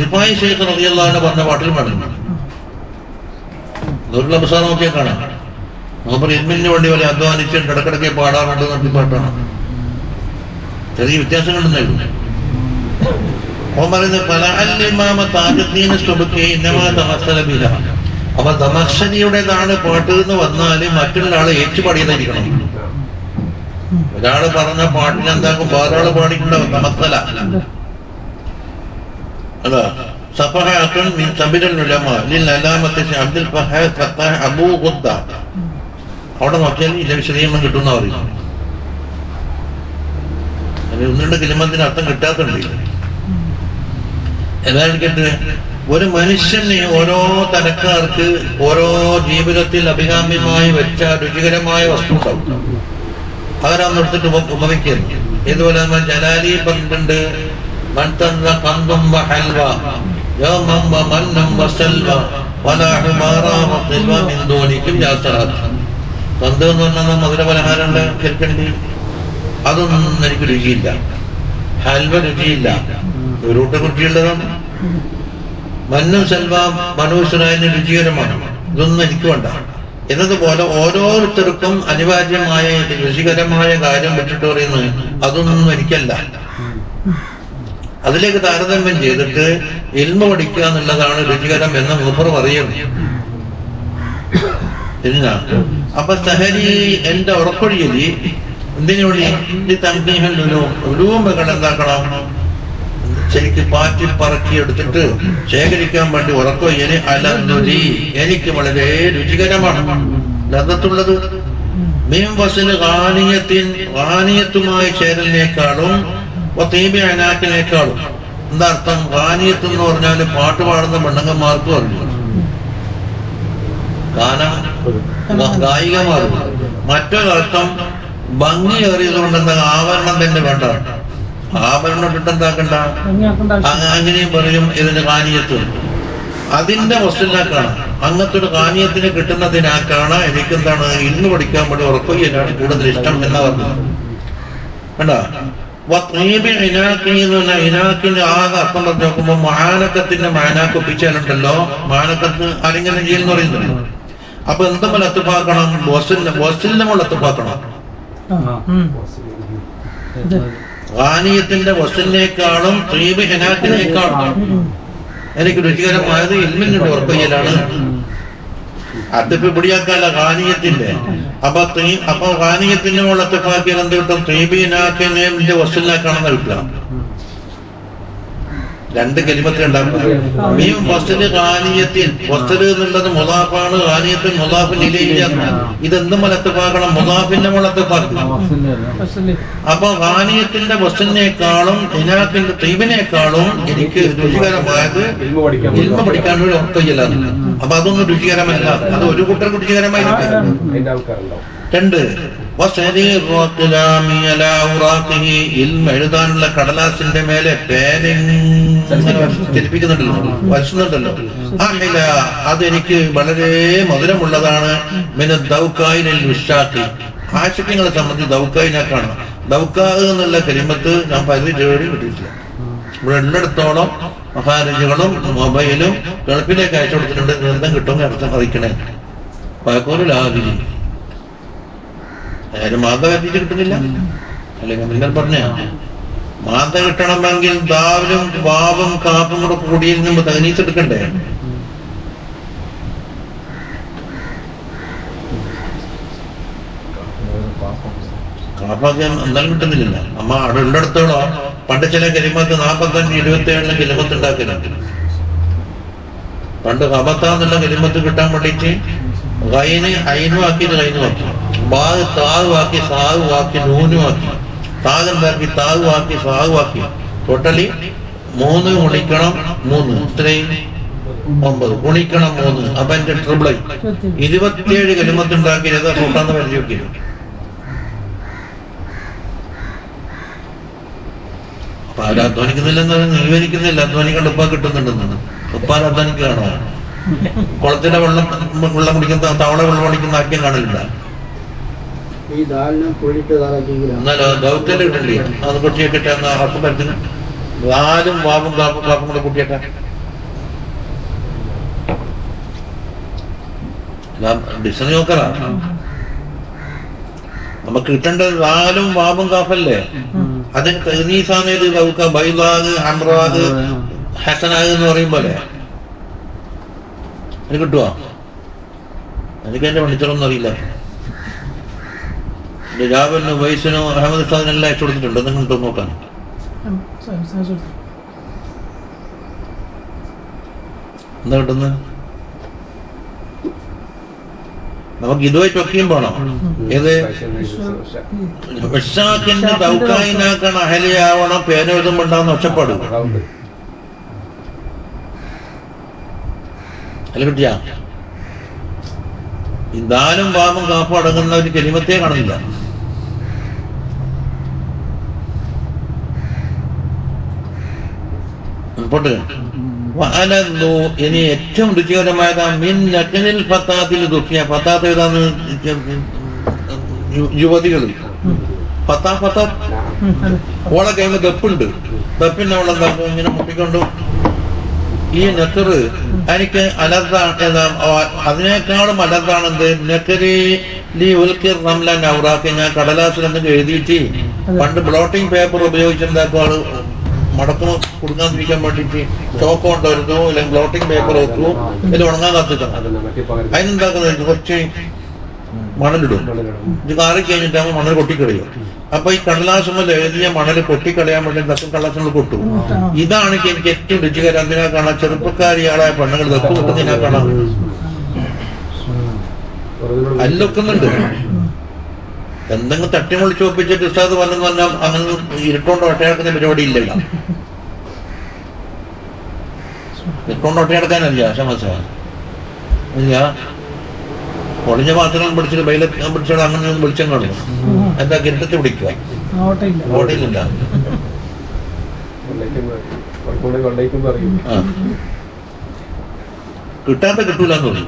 റിഫായി ശൈഖ് റളിയല്ലാഹു അൻഹു പറഞ്ഞ പാട്ടിൽ പാടുന്നു. ദുർലഭസാ നോക്കിയാൽ കാണാം. മൂപ്പർ ഇൽമിന് വേണ്ടി വലിയ അധ്വാനിച്ച് ഇടക്കിടയ്ക്ക് പാടാറുണ്ട് നടത്തി പാട്ടാണ്. ചെറിയ വ്യത്യാസങ്ങളുണ്ടായിരുന്നു. അവൻ പറയുന്നത് പല അല്ലിമാമ താജുദ്ദീൻ സുബ്കി ഇന്നമാ തമസ്സല ബിഹാ. അപ്പൊ ദമഖ്ശരിയുടേതാണ് പാട്ട് എന്ന് വന്നാല് മറ്റുള്ള ആളെ ഏറ്റുപാടിയതായിരിക്കണം. ഒരാള് പറഞ്ഞ പാട്ടിന് എന്താക്കും വേറൊരാള് പാടിയിട്ടുണ്ടാവും. തമസ്സല അതാ സഫഹാത്തുൻ മിൻ സബിലുൽ ഉലമാ ലിൽ അലാമത്തി അബ്ദുൽ ഫത്താഹ് അബൂ ഖുദ്ദ. അവിടെ നോക്കിയാൽ ഇതിന്റെ വിശദീകരണം കിട്ടുന്ന പറയും. ഒന്നുണ്ട് കിലിമത്തിന് അർത്ഥം കിട്ടാത്തുണ്ട്. ഏതായിരിക്കട്ടെ, ഒരു മനുഷ്യന് ഓരോ തരക്കാർക്ക് ഓരോ ജീവിതത്തിൽ അഭികാമ്യമായി വെച്ച രുചികരമായ വസ്തു ഉണ്ടാവും. അവരന്ന് എടുത്തിട്ട് ഉപമിക്കുന്നു. ഇതുപോലെ നമ്മൾ ജലാലി പറഞ്ഞിട്ടുണ്ട്, കന്ത് എന്ന് പറഞ്ഞാൽ മധുര പലഹാരമുണ്ട് കേൾക്കണ്ടി, അതൊന്നും എനിക്ക് രുചിയില്ല. ഹൽവ രുചിയില്ല, ഒരുട്ട് രുചിയുള്ളതാണ്. മന്നും സെൽവ മനോസുരായന് രുചികരമാണ്, ഇതൊന്നും എനിക്ക് വേണ്ട എന്നതുപോലെ ഓരോരുത്തർക്കും അനിവാര്യമായ രുചികരമായ കാര്യം വിട്ടിട്ട് പറയുന്നത് അതൊന്നും എനിക്കല്ല. അതിലേക്ക് താരതമ്യം ചെയ്തിട്ട് ഇൽമ പഠിക്കുക എന്നുള്ളതാണ് രുചികരം എന്ന് മൂപ്പർ പറയുന്നു. പിന്നെ അപ്പൊ സഹരി എന്റെ ഉറപ്പൊഴിയലി എന്തിനുവേണ്ടി തങ്കീഹല്ലോ ഉലൂമകൾ എന്താക്കണം, ശരിക്ക് പാറ്റി പറക്കി എടുത്തിട്ട് ശേഖരിക്കാൻ വേണ്ടി ഉറക്കൊയ്യല് അലന്നുരി എനിക്ക് വളരെ രുചികരമാണ്, ലദ്ദത്തുള്ളത്. മീൻ വസിൽ ഖാനിയത്തുമായി ചേരലിനേക്കാളും തീബി അനാക്കിനേക്കാളും. എന്താ അർത്ഥം? ഖാനിയത്ത് എന്ന് പറഞ്ഞാല് പാട്ട് പാടുന്ന പെണ്ണുങ്ങന്മാർക്ക് പറഞ്ഞു, ഗായികമാർക്ക്. മറ്റൊരർത്ഥം ഭംഗിയേറിയത് കൊണ്ട് എന്താ ആഭരണം തന്നെ വേണ്ട, ആഭരണം ഇട്ടിട്ട് എന്താക്കണ്ട, അങ്ങനെയും പറയും ഇതിന്റെ കാനിയത്ത്. അതിന്റെ വസ്തുനാക്കാണ്. അങ്ങനത്തെ ഒരു കാനിയത്തിന് കിട്ടുന്നതിനാക്കാണ് എനിക്കെന്താണ് ഇന്ന് പഠിക്കാൻ വേണ്ടി ഉറക്കുകയാണ് കൂടുതൽ ഇഷ്ടം എന്നാ പറഞ്ഞു. കണ്ട ഇനാക്കിന്റെ ആകെ അർത്ഥം പറഞ്ഞു നോക്കുമ്പോ മാനക്കത്തിന്റെ മാനാക്ക് ഒപ്പിച്ചാലുണ്ടല്ലോ, മാനക്കത്ത് ആരെങ്കിലും ചെയ്യുന്ന പറയുന്നുണ്ടല്ലോ. അപ്പൊ എന്തെങ്കിലും എത്തുപ്പാക്കണം, ബോസിന്റെ മുകളിൽ എത്തുപ്പാക്കണം. ഖാനിയത്തിന്റെ വസ്ലിനേക്കാളും ത്രീബ് ഹനാക്കിനേക്കാളും എനിക്ക് രുചികരമായത് ഇൽമിന്റെ ഉറപ്പയ്യലാണ്. അതിപ്പോ പിടിയാക്കാല്ല ഖാനിയത്തിന്റെ. അപ്പൊ ഖാനിയത്തിന്റെ മുകളിൽ എത്തുപ്പാക്കിയാൽ എന്ത് കിട്ടും? ത്രീബ് ഹനാക്കിന്റെ വസ്ലിനാക്കാണെന്ന് കിട്ടുക. രണ്ട് കലിമത്തിൽ ഉണ്ടാക്കുക. മീം വസ്തുല് ഖാനിയത്തിൽ, വസ്തുല് എന്നുള്ളത് മുദാഫാണ്, ഖാനിയത്തിൽ മുദാഫിൻ ഇലൈഹിയാണ്. ഇതെന്ത് മലത്തുപ്പാക്കണം? മുദാഫിന്റെ മുളത്തുപ്പാക്കുക. അപ്പൊ ഖാനിയത്തിന്റെ വസ്തുവിനേക്കാളും ഇനാക്കിന്റെ തീബിനേക്കാളും എനിക്ക് രുചികരമായത് ഇൽമ പഠിക്കാൻ വേണ്ടി ഉറപ്പില്ലാന്ന്. അപ്പൊ അതൊന്നും രുചികരമല്ല, അത് ഒരു കൂട്ടർ രുചികരമായിരിക്കും. രണ്ട്, എഴുതാനുള്ള കടലാസിന്റെ മേലെ ചലിപ്പിക്കുന്നുണ്ടല്ലോ, വരച്ചുന്നുണ്ടല്ലോ. അതെനിക്ക് വളരെ മധുരമുള്ളതാണ്. ആശയങ്ങളെ സംബന്ധിച്ച് ദൗക്കായിനാക്കാണ്. ദൗക്കാഹ് എന്നുള്ള കലിമത്ത് ഞാൻ പരിധി തേടി കിട്ടിയിട്ടില്ല. ഇവിടെ ഉള്ളിടത്തോളം മഹാരജികളും മൊബൈലും ഗൾഫിലേക്ക് അയച്ചു കൊടുത്തിട്ടുണ്ട്. നിർബന്ധം കിട്ടുമെന്ന് അർത്ഥം അറിയിക്കണേ. പഴക്കോലും ലാതിരി മാത കത്തിച്ച് കിട്ടുന്നില്ല. അല്ലെങ്കിൽ നിങ്ങൾ പറഞ്ഞ മാത കിട്ടണമെങ്കിൽ ദാവിലും വാവും കാപ്പും കൂടെ കൂടിയിൽ നിന്ന് തകനീച്ചെടുക്കണ്ടേ? കാപ്പാക്കി എന്തായാലും കിട്ടുന്നില്ല. അമ്മ അവിടെ ഉള്ളിടത്തോളം പണ്ട് ചില കലിമത്ത് 45, 27 കലിമത്ത് ഉണ്ടാക്കലുണ്ട്. പണ്ട് ഹബത്താന്നുള്ള കലിമത്ത് കിട്ടാൻ വേണ്ടിയിട്ട് ഗൈന് ഐനും ആക്കിയിട്ട് ഗൈനും ആക്കി, ബാഗ് താവ് ആക്കി, സാഹു ആക്കി, നൂനും ആക്കി, താകുണ്ടാക്കി, താവ് ആക്കി, സാഹു ആക്കി. ടോട്ടലി 3 ഗുണിക്കണം 3 ഇത്രയും 9 ഗുണിക്കണം 3. അപ്പൊ എന്റെ ട്രിപ്പിളായി 27 കലിമത്ത് ഉണ്ടാക്കി. ഏതാ കൂട്ടാന്ന് പരിചയം. അപ്പൊ ആരും അധ്വാനിക്കുന്നില്ലെന്ന് നീവനിക്കുന്നില്ല, അധ്വാനിക്കേണ്ട ഉപ്പ കിട്ടുന്നുണ്ടെന്നാണ്. ഉപ്പാൻ അധ്വാനിക്കുകയാണോ? കുളത്തിന്റെ വെള്ളം കുടിക്കുന്ന, തവള വെള്ളം കുടിക്കുന്ന ആക്കിയും കാണലില്ല. എന്നാലോ ദൗത്യല്ലേ കിട്ടില്ലേ? അത് കുട്ടിയൊക്കെ ഉറപ്പ് പറ്റുന്നു. നാലും വാവും കാപ്പും കൂടെ കുട്ടിയൊക്കെ ഡിസൈൻ നോക്കറ. നമുക്ക് കിട്ടേണ്ടത് നാലും വാവും കാപ്പല്ലേ. അതിന് തഹ്നീസാണേത് കൗക്ക, ബൈലാഗ്, ഹംറാഗ്, ഹസനാഗ് എന്ന് പറയും പോലെ. അതിന് കിട്ടുവോ? എനിക്ക് എന്റെ പണിച്ചറൊന്നും അറിയില്ല. രാവിലെ വയസ്സിനോ അഹമ്മദ് ഷാദിനെല്ലാം അയച്ചു കൊടുത്തിട്ടുണ്ട്. നിങ്ങൾ കിട്ടും നോക്കാൻ. എന്താ കിട്ടുന്നത്? നമുക്ക് ഇതുമായിട്ട് ഒക്കെയും പോണം. ഏത് വിഷാക്കിന്റെ ദൗക്കായിനാക്കണം, അഹലിയാവണം, പേന എഴുതുമ്പോണ്ടാവുന്ന ഒച്ചപ്പാട് അല്ല കിട്ടിയാ. ഈ ദാലും വാമും കാപ്പും അടങ്ങുന്ന ഒരു കലിമത്തെ കാണുന്നില്ല. പോട്ട് ഇനി ഏറ്റവും രുചികരമായതാ മിൻ നഖനിൽ ഫത്താത്തിൽ ദുഃഖിയ. ഫത്താത്ത് ഏതാന്ന്? യുവതികൾ. ഫത്താ ഓളെ കഴിയുമ്പോ ദപ്പുണ്ട്. ദപ്പിന്റെ അവളെ ഇങ്ങനെ മുട്ടിക്കൊണ്ടു. ഈ നെക്കറ് എനിക്ക് അലർദാണ്, അതിനേക്കാളും അലർദാണെന്ത്? നെക്കരി റംല നൗറാക്കി. ഞാൻ കടലാസിലൊന്നും എഴുതിയിട്ട് പണ്ട് ബ്ലോട്ടിംഗ് പേപ്പർ ഉപയോഗിച്ചെന്താക്കും ആള് മടക്കം കൊടുക്കാതിരിക്കാൻ വേണ്ടിട്ട് ചോക്ക് കൊണ്ടുവരുന്നു, അല്ലെങ്കിൽ ബ്ലോട്ടിംഗ് പേപ്പർ വെക്കും, ഇത് ഉണങ്ങാൻ കാത്തിക്കണം. അതിനെന്താക്കുന്നത്? കുറച്ച് മണലിടും. ഇത് കാറി കഴിഞ്ഞിട്ടാകുമ്പോൾ മണൽ കൊട്ടിക്കളയും. അപ്പൊ ഈ കടലാസുമ്പോൾ എഴുതിയ മണൽ കൊട്ടിക്കളയാൻ വേണ്ടി ദക്കം കടലാസുകൾ കൊട്ടും. ഇതാണ് എനിക്ക് ഏറ്റവും രുചികരം. അതിനാ കാണാം ചെറുപ്പക്കാരിയാളായ പെണ്ണുങ്ങൾ ദക്ക് കൊട്ടുന്നതിനാ കാണാം. അല്ലൊക്കുന്നുണ്ട്. എന്തെങ്കിലും തട്ടിമുളിച്ച് ഒപ്പിച്ചിട്ട് ഉസ്താദ് വന്നെന്ന് പറഞ്ഞാൽ അങ്ങനെ ഇരുട്ടോണ്ട് ഒട്ടയടക്കുന്ന പരിപാടി ഇല്ലല്ലോ. ഇരുട്ടോണ്ട് ഒട്ടയടക്കാനല്ല ശമസ ഇല്ല. പൊളിഞ്ഞ പാത്രങ്ങൾ പിടിച്ചിട്ട് ബൈലറ്റ് പിടിച്ചാൽ അങ്ങനെ വിളിച്ചും കാണും. എന്താ കിരട്ടത്ത് പിടിക്കുക? ഓട്ടയിലില്ല. കിട്ടാത്ത കിട്ടൂലെന്ന് തോന്നി.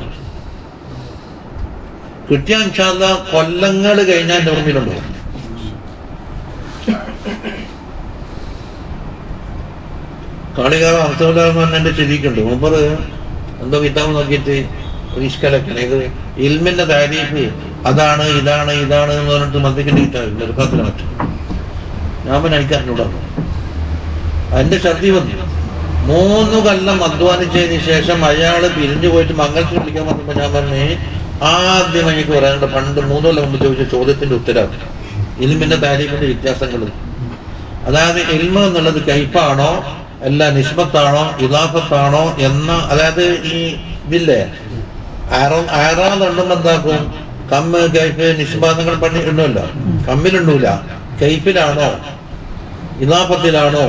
കിട്ടിയ ഇൻഷാല്ല കൊല്ലങ്ങൾ കഴിഞ്ഞാൽ എൻ്റെ ഓർമ്മയിലുണ്ടോ? കാളികാവ് അർത്ഥമില്ലാന്ന് പറഞ്ഞ എൻ്റെ ശരിക്കുണ്ട്. മുമ്പ് എന്തോ കിതാബ് നോക്കിയിട്ട് ഒരു ഇഷ്കലൊക്കെ ഇത് ഇൽമിന്റെ താരീഫ് അതാണ് ഇതാണ് ഇതാണ് എന്ന് പറഞ്ഞിട്ട് മന്ത്രിക്കേണ്ടി കിട്ടാറില്ല. എടുക്കാത്തില്ല മറ്റും ഞാൻ പിന്നെ എനിക്ക് അറിഞ്ഞൂടാണ്. അതിന്റെ ഛർദി വന്നു. 3 കൊല്ലം അധ്വാനിച്ചതിന് ശേഷം അയാള് പിരിഞ്ഞു പോയിട്ട് മംഗളത്തിൽ വിളിക്കാൻ വന്നപ്പോ ഞാൻ പറഞ്ഞേ ആദ്യം എനിക്ക് പറയാനുണ്ട്, പണ്ട് 3 കൊല്ലം മുമ്പ് ചോദിച്ച ചോദ്യത്തിന്റെ ഉത്തരം ഇൽമിന്റെ താരീഫിന്റെ വ്യത്യാസങ്ങൾ. അതായത് ഇൽമ എന്നുള്ളത് കൈഫാണോ എല്ലാ നിസ്ബത്താണോ ഇലാഫത്താണോ എന്ന, അതായത് ഈ ഇതില്ലേ ആറാന്നുണ്ടെന്ന് എന്താക്കും, കമ്മ് കൈഫ് നിസ്ബാദങ്ങൾ പണി ഇടണമല്ലോ, കമ്മിലുണ്ടൂല, കൈഫിലാണോ ഇലാഫത്തിലാണോ,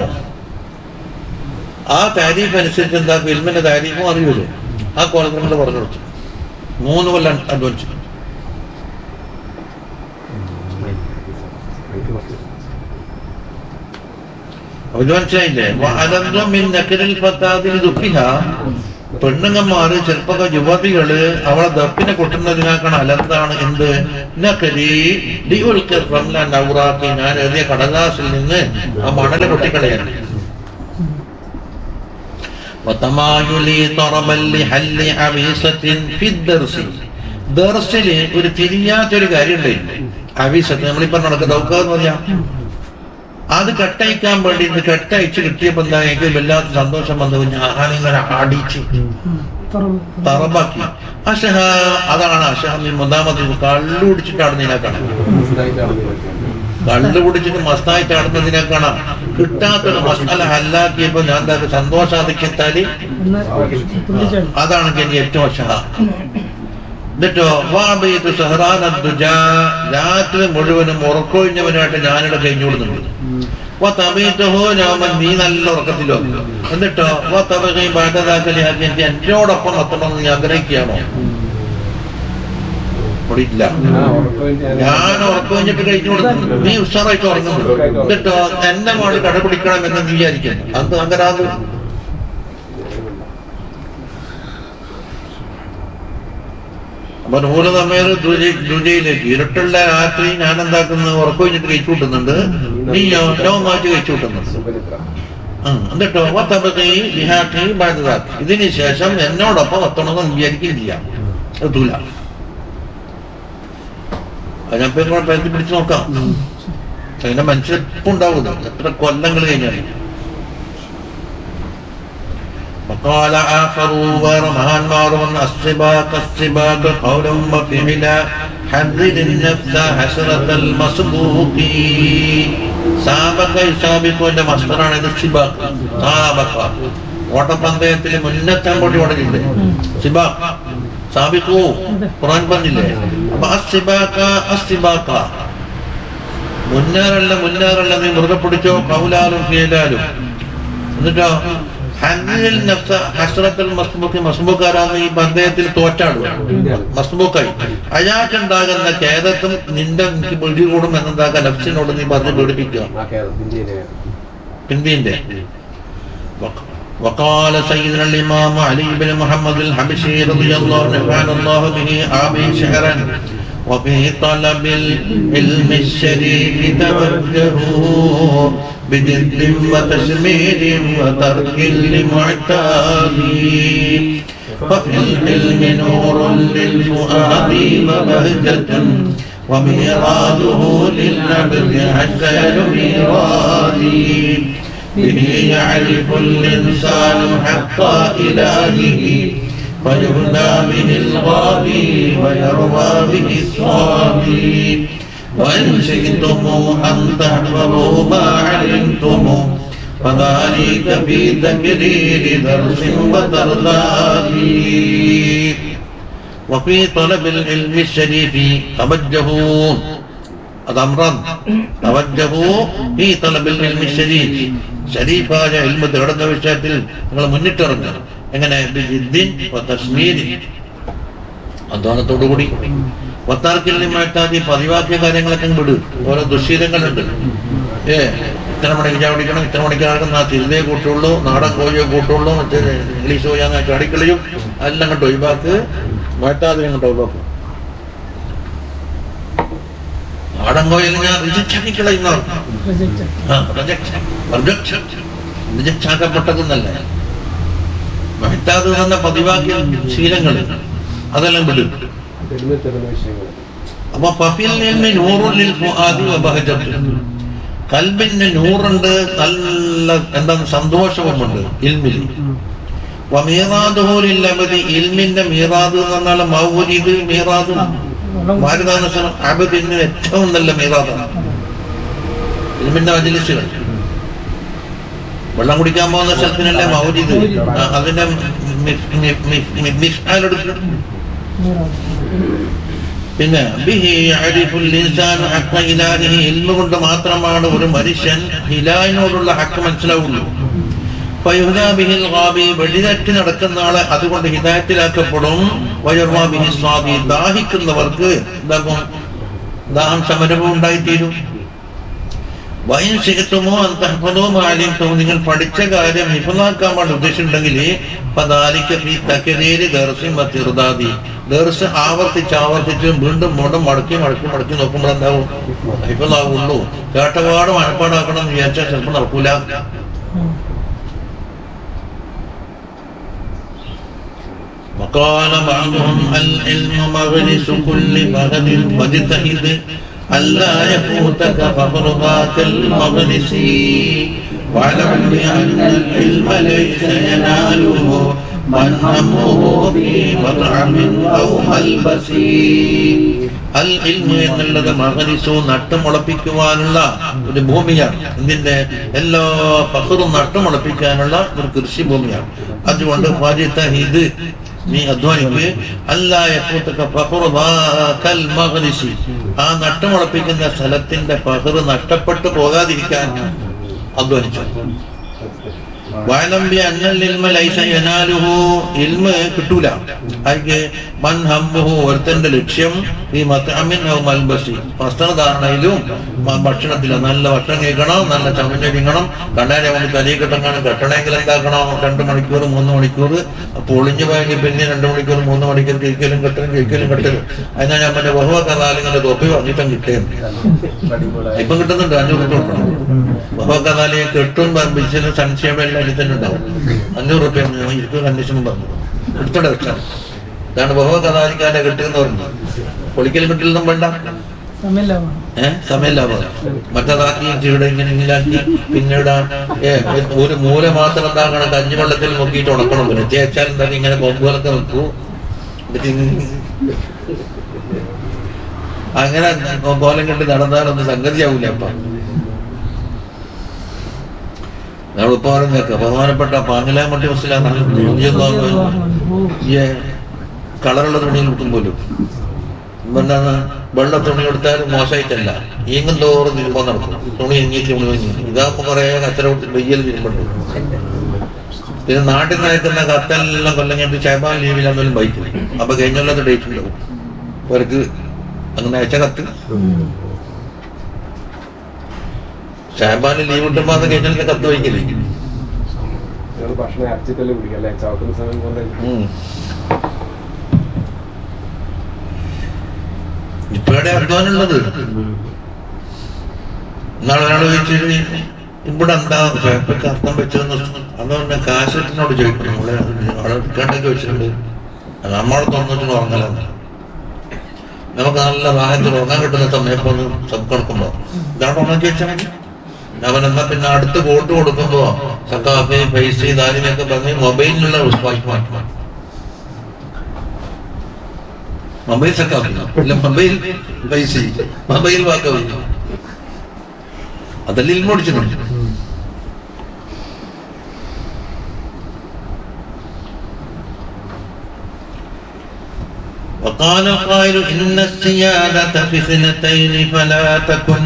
ആ താരീഫ് അനുസരിച്ച് എന്താക്കും ഇൽമിന്റെ താരീഫും അറിയുമല്ലോ. ആ കോലങ്ങൾ പറഞ്ഞു കൊടുത്തു. 3 കൊല്ലം അഡ്വാൻസ്. മനസ്സിലായില്ലേ? പെണ്ണുങ്ങന്മാര് ചെറുപ്പ യുവതികള് അവളെ ദപ്പിനെ കൊട്ടുന്നതിനാക്കാണ് അലന്താണ് എന്ത് നൗറാക്കി, ഞാൻ എഴുതിയ കടലാസിൽ നിന്ന് ആ മണല് കൊട്ടിക്കളയാൻ. ദർസില് ഒരു തിരിയാത്തൊരു കാര്യം ഉണ്ടായിരുന്നു. അവീസത്ത് നമ്മളിപ്പോ നടക്കുന്ന ദൗക്കാന്ന് പറയാ, അത് കട്ടയക്കാൻ വേണ്ടി കട്ടയച്ച് കിട്ടിയപ്പോ എന്താ എനിക്ക് വല്ലാത്ത സന്തോഷം വന്നു. ഞാനിങ്ങനെ അടിച്ച് തറബാക്കി. അഷഹ, അതാണ് അഷഹ മൂന്നാമത് കള്ളു കുടിച്ചിട്ടാണ് ഇതിനെ കാണാം. കള്ളു കുടിച്ചിട്ട് മസ്തായിട്ട് ആടുന്നതിനെ കാണാം. കിട്ടാത്തൊരു മസാല ഹല്ലാക്കിയപ്പോ ഞാൻ എന്താ സന്തോഷാധിക്കത്താല് അതാണ് എനിക്ക് ഏറ്റവും അഷഹ. എന്നിട്ടോ രാത്രി മുഴുവനും ഉറക്കൊഴിഞ്ഞവനായിട്ട് ഞാനിവിടെ കഴിഞ്ഞു കൊടുക്കുന്നുണ്ട്. നീ നല്ല ഉറക്കത്തിലോ. എന്നിട്ടോ എനിക്ക് എന്നോടൊപ്പം എത്തണമെന്ന് ഞാൻ ആഗ്രഹിക്കുകയാണോ? ഇല്ല, ഞാൻ ഉറക്കം കഴിഞ്ഞിട്ട് കഴിച്ചു കൊടുക്കുന്നു, നീ ഉഷാറായിട്ട് ഉറങ്ങുന്നു. എന്നിട്ടോ എന്റെ മോള് കടപിടിക്കണം എന്ന് നീ വിചാരിക്കുന്നു. അത് അങ്ങനാത് അപ്പൊ നൂല് തമ്മേല് രുചിയിലേക്ക് ഇരുട്ടുള്ള രാത്രി ഞാൻ എന്താക്കുന്നത് ഉറക്കം കഴിഞ്ഞിട്ട് കഴിച്ചു കൂട്ടുന്നുണ്ട്, നീയോ നോ മാറ്റി കഴിച്ചു കൂട്ടുന്നുണ്ട്. എന്നിട്ടോ ഇതിന് ശേഷം എന്നോടൊപ്പം എത്തണമെന്ന് വിചാരിക്കുകയും ചെയ്യാം. എത്തൂല. അതിനപ്പം കൂടെ പരത്തി പിടിച്ച് നോക്കാം. അതിന്റെ മനസ്സിലെപ്പുണ്ടാവുന്നു എത്ര കൊല്ലങ്ങൾ കഴിഞ്ഞാൽ. وقال آخرون ورمان مارون السباق قولا وفعلا حرر النفس حسرة المسبوق. സാബക യുസാബിഖുവിന്റെ മസ്തറാണ് ഇത്. സിബാഖ്, സാബക ഓട്ടപ്പന്തയത്തിൽ മുന്നേറ്റം കൂടി ഓടലില്ലേ സിബാഖ്, സാബിഖു ഖുർആൻ പറഞ്ഞില്ലേ. അപ്പൊ അസ്സിബാഖ മുന്നേറല്ല നീ മുറുകെ പിടിച്ചോ, കൗലാലും ഫിയലാലും. എന്നിട്ടോ മസ്ബൂക്കാരാന്ന് ഈ പന്തയത്തിൽ തോറ്റാടുക, മസ്ബൂക്കായി അയാൾക്കുണ്ടാകുന്ന ഖേദത്തും നിന്റെ പിടികൂടും എന്നുണ്ടാക്കാൻ നഫ്സിനോട് നീ പറഞ്ഞ് പേടിപ്പിക്കുക. പിന്തിന്റെ وقال سيدنا الإمام علي بن محمد الحبشي رضي الله عنه نفعنا الله به آمين شعرا وفي طلب العلم الشريف توجهوا بجد وتشمير وترك لمعتاد ففي العلم نور للفؤاد وبهجة وميراده للعبد حتى ميراد به يعرف الإنسان حق إلهه فيهدى به الغالي ويروى به الصافي وإن شئتم أن تحفظوا ما علمتم فذلك في تكرير درس وترداد وفي طلب العلم الشريف توجهوا അതമ്രം തവജ്ജഹു ഫീ തലബിൽ ഇൽമി ശരീഫ്. ശരീഫായ ഇൽമ തേടുന്ന വിഷയത്തിൽ നിങ്ങൾ മുന്നിട്ടിറങ്ങുക. എങ്ങനെ? ബിജിദ്ദിൻ വതസ്മീരിൻ, അധ്വാനത്തോടുകൂടി. വത്താർക്കിൽ മാറ്റാതി പതിവാക്കിയ കാര്യങ്ങളൊക്കെ വിട്. ഓരോ ദുശ്ശീലങ്ങളുണ്ട്. ഇത്ര മണിക്ക് ചാടിക്കണം, ഇത്ര മണിക്ക് നടക്കുന്ന ആ തിരുതേ കൂട്ടുള്ളൂ, നാടൻ കോഴിയെ കൂട്ടുള്ളൂ, മറ്റേ ഇംഗ്ലീഷ് പോയാൽ ചാടിക്കളിയും എല്ലാം കണ്ടോ ഒഴിവാക്ക്. മാറ്റാതെ കണ്ടോ ഒഴിവാക്കും. നാടൻ കോഴിയിൽ ഞാൻ റിജക്റ്റാക്കപ്പെട്ടതെന്നല്ല, മഹത്താത് എന്ന പതിവാക്കിയ ശീലങ്ങൾ അതെല്ലാം വിടും. അപ്പൊ കൽബിന് നൂറുണ്ട്, നല്ല എന്താണ് സന്തോഷവുമുണ്ട് ഇൽമിൽ. ഇൽമിന്റെ മീറാദ് എന്ന് പറഞ്ഞാൽ മൗലിദ് മീറാദ് മാരുതാനുസരണം അബദിന് ഏറ്റവും നല്ല മീറാദാണ് ഇൽമിന്റെ മജ്‌ലിസുകൾ. വെള്ളം കുടിക്കാൻ പോകുന്ന സ്ഥലത്തിനല്ലേ മൗലിദ്. അതിന്റെ മിഫ്ആലെടുക്കും. പിന്നെ ഇൽമു കൊണ്ട് മാത്രമാണ് ഒരു മനുഷ്യൻ ഹിലാഹിനോടുള്ള ഹക്ക് മനസ്സിലാവുള്ളൂ. വെടിതെറ്റി നടക്കുന്ന ആളെ അതുകൊണ്ട് ഹിദായത്തിലാക്കപ്പെടും. ദാഹിക്കുന്നവർക്ക് എന്താകും? ദാഹം സമരവും ഉണ്ടായിത്തീരും. വയൻസികത്തുമോ അന്തഹ്ഫദോ മാലിംതോ, നിങ്ങൾ പഠിച്ച കാര്യം ഹിഫ്ളാക്കാൻ വേണ്ടി ഉദ്ദേശിച്ചിട്ടുണ്ടെങ്കിൽ ദർസ് ആവർത്തിച്ച് വീണ്ടും മടക്കി നോക്കുമ്പോൾ എന്താവും? ഹിഫ്ളാവുള്ളൂ. കേട്ടപാട് മനപ്പാടാക്കണം എന്ന് വിചാരിച്ചാൽ ചിലപ്പോൾ നടക്കൂല. وقال بعضهم العلم مغرس كل بلد فاجتهد ألا يفوتك فخر ذاك المغرس واعلم بأن العلم ليس يناله من همه في مطعم أو ملبس. അൽ ഇൽമു എന്നുള്ളത് മഗ്രിസു, നട്ടുമുളപ്പിക്കുവാനുള്ള ഒരു ഭൂമിയാണ്. ഇതിന്റെ എല്ലാ ഫഖറും നട്ടുമുളപ്പിക്കാനുള്ള ഒരു കൃഷി ഭൂമിയാണ്. അതുകൊണ്ട് ഫാജിതഹിദ്, നീ അധ്വാനിക്ക്. അല്ലാ യഫൂതക ഫഖറു ദാകൽ മഗ്രിസി, ആ നട്ടുമുളപ്പിക്കുന്ന സ്ഥലത്തിന്റെ ഫഖർ നഷ്ടപ്പെട്ടു പോകാതിരിക്കാൻ അധ്വാനിച്ചു. വഅലം ബിഅന്നൽ ഇൽമ ലൈസ യനാലുഹു, ഇൽമ കിട്ടൂല ആർക്ക്? മൻ ഹമ്മുഹു, ഒരുത്തന്റെ ലക്ഷ്യം ഈ മത്അമിൻ ഔ മൽബസി, വസ്ത്രധാരണയിലും ഭക്ഷണത്തിലും. നല്ല ഭക്ഷണം കഴിക്കണം, നല്ല ചമഞ്ഞിരിക്കണം, കണ്ണാരെ കൊണ്ട് തലയിൽ കെട്ടങ്ങാനും കെട്ടണമെങ്കിൽ എന്താക്കണം? 2 മണിക്കൂർ 3 മണിക്കൂർ. അപ്പോൾ ഒളിഞ്ഞു പോയെങ്കിൽ പിന്നെ 2 മണിക്കൂർ 3 മണിക്കൂർ കഴിക്കലും കെട്ടലും. അതിനാ ഞാൻ പിന്നെ ബഹുവ കഥാലിങ്ങളുടെ തൊപ്പി പറഞ്ഞിട്ടും കിട്ടുകയും ഇപ്പം കിട്ടുന്നുണ്ട്. 500 രൂപ കൊടുക്കണം. ബഹുവ കഥാലിയെ കെട്ടും ബിസിനസ് സംശയമെല്ലാം അതിൽ തന്നെ ഉണ്ടാവും. 500 രൂപ കണ്ടീഷൻ പറഞ്ഞു എടുത്തോടെ വെച്ചാൽ. ഇതാണ് ബഹുവ കഥാലിക്കാരെ കെട്ടുന്ന പറഞ്ഞു. പൊളിക്കലും കെട്ടിലൊന്നും വേണ്ട, സമയം ലാഭം. മറ്റേതാക്കി ഇവിടെ ഇങ്ങനെയാക്കി പിന്നീട് ഒരു മൂല മാത്രം എന്താക്കണം? കഞ്ഞിവെള്ളത്തിൽ മുക്കിയിട്ട് ഉണക്കണം. പിന്നെ തേച്ചാൽ എന്താക്കി ഇങ്ങനെ കൊമ്പുകളൊക്കെ വെക്കൂ. അങ്ങനെ കോലം കെട്ടി നടന്നാലൊന്നും സംഗതിയാവൂല. അപ്പൊ നമ്മളിപ്പോ പറയുന്നേക്ക ബഹുമാനപ്പെട്ട പാങ്ങിലാമട്ടി മുസ്ലിം കളറുള്ള തുണിയിൽ കിട്ടും പോലും എന്താണ്? വെള്ള തുണി എടുത്താലും മോശമായിട്ടല്ല, ഈങ്ങും തോറും തിരുമ്പാൻ നടക്കും. തുണി എങ്ങി ഇതാകുമ്പോ കുറെ കച്ചറ വെയ്യൽ തിരുമ്പുണ്ട്. പിന്നെ നാട്ടിൽ നയിക്കുന്ന കത്തെല്ലാം കൊല്ലം കഴിഞ്ഞിട്ട് ഷാബാൻ ലീവിലാണെങ്കിലും ബൈക്കിൽ. അപ്പൊ കഴിഞ്ഞൊല്ലത്തെ ഡേറ്റ് ഉണ്ടാവും അവർക്ക്. അങ്ങനെ അയച്ച കത്ത് ഷാബാന് ലീവ് കിട്ടുമ്പോ അത് കഴിഞ്ഞൊല്ലത്തെ കത്ത് വയ്ക്കില്ലേ. ഇപ്പഴേ അധ്വാനുള്ളത്. ഇന്നാളെ ഒരാൾ ചോദിച്ചിട്ട് ഇവിടെ എന്താ അർത്ഥം വെച്ചതെന്ന്. അതുകൊണ്ട് കാശറ്റിനോട് ചോദിക്കണം. ഇവിടെ അവിടെ എടുക്കാണ്ടൊക്കെ വെച്ചിട്ടുണ്ട്. നമ്മളെ തൊന്നിട്ട് ഉറങ്ങലാണ്. നമുക്ക് നല്ല വാഹനത്തിൽ ഉറങ്ങാൻ കിട്ടുന്ന സമയത്ത് ഒന്ന് കിടക്കുമ്പോ ഇതാണ് ഉറങ്ങി വെച്ചാൽ അവനെന്നാ പിന്നെ അടുത്ത് വോട്ട് കൊടുക്കുമ്പോ സക്കാഫി പൈസ ദാരിമൊക്കെ പറഞ്ഞ് മൊബൈലിലുള്ള മാറ്റണം. മൊബൈൽ സക്കാഫില്ല, മൊബൈൽ പൈസ, മൊബൈൽ വാക്കാവി, അതെല്ലാം ഇൽമോടിച്ചിട്ടുണ്ട്. وقال قائل إن السيادة في اثنتين فلا تكن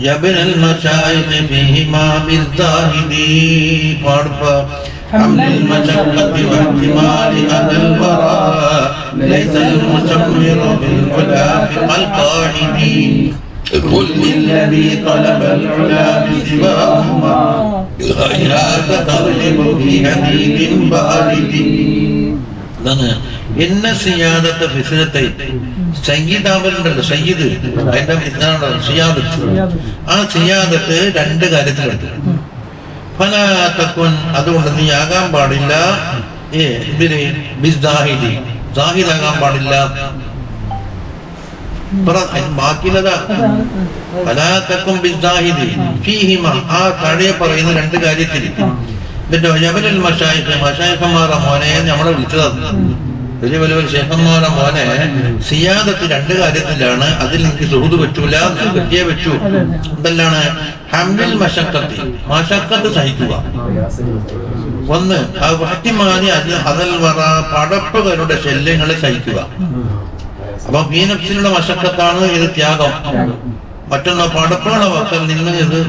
يا ابن المشايخ فيهما بالزاهد حمل المشقة واحتمال أذى الوراء ليس المشمر بالعلا كالقاعد قل للذي طلب العلا بسواهما غيرك ترجم في حديث بارد. ഇന്ന സിയാദത്ത് ഫിസ്നത്തെ സയ്യിദാവലുണ്ടല്ലോ, സയ്യിദ് അതിന്റെ ഇതാണ് സിയാദത്ത്. ആ സിയാദത്ത് 2 കാര്യത്തിലുണ്ട്. ഫലാതകുൻ, അതുകൊണ്ട് നീ ആകാൻ പാടില്ല ഇതിന് ബിസ്സാഹിദി, സാഹിദാകാൻ പാടില്ല. ബാക്കിയുള്ളതാ ഫലാതകുൻ ബിസ്സാഹിദി ഫീഹിമ, ആ താഴെ പറയുന്ന 2 കാര്യത്തിൽ. ഇതിന്റെ ജബലുൽ മശായിഖ്, മശായിഖന്മാരെ മോനെ നമ്മളെ വിളിച്ചതാണ്. വലിയ വലിയ ശേഖന്മാരുടെ മോനെ സിയാദത്ത് 2 കാര്യത്തിലാണ്. അതിൽ എനിക്ക് സുഹൃത് പറ്റൂല, പറ്റിയേ പറ്റൂ. എന്തെല്ലാണ്? ഹംലിൽ മശക്കത്ത്, മശക്കത്ത് സഹിക്കുക. ഒന്ന് വഹ്തിമാനി അതൽ വറ, പടപ്പുകളുടെ ശല്യങ്ങളെ സഹിക്കുക. അപ്പൊ ഫീനഫ്സിലുള്ള മശക്കത്താണ് ഇത് ത്യാഗം. മറ്റൊന്ന് പടപ്പുകളെ വക്കൽ നിന്ന് ഇത്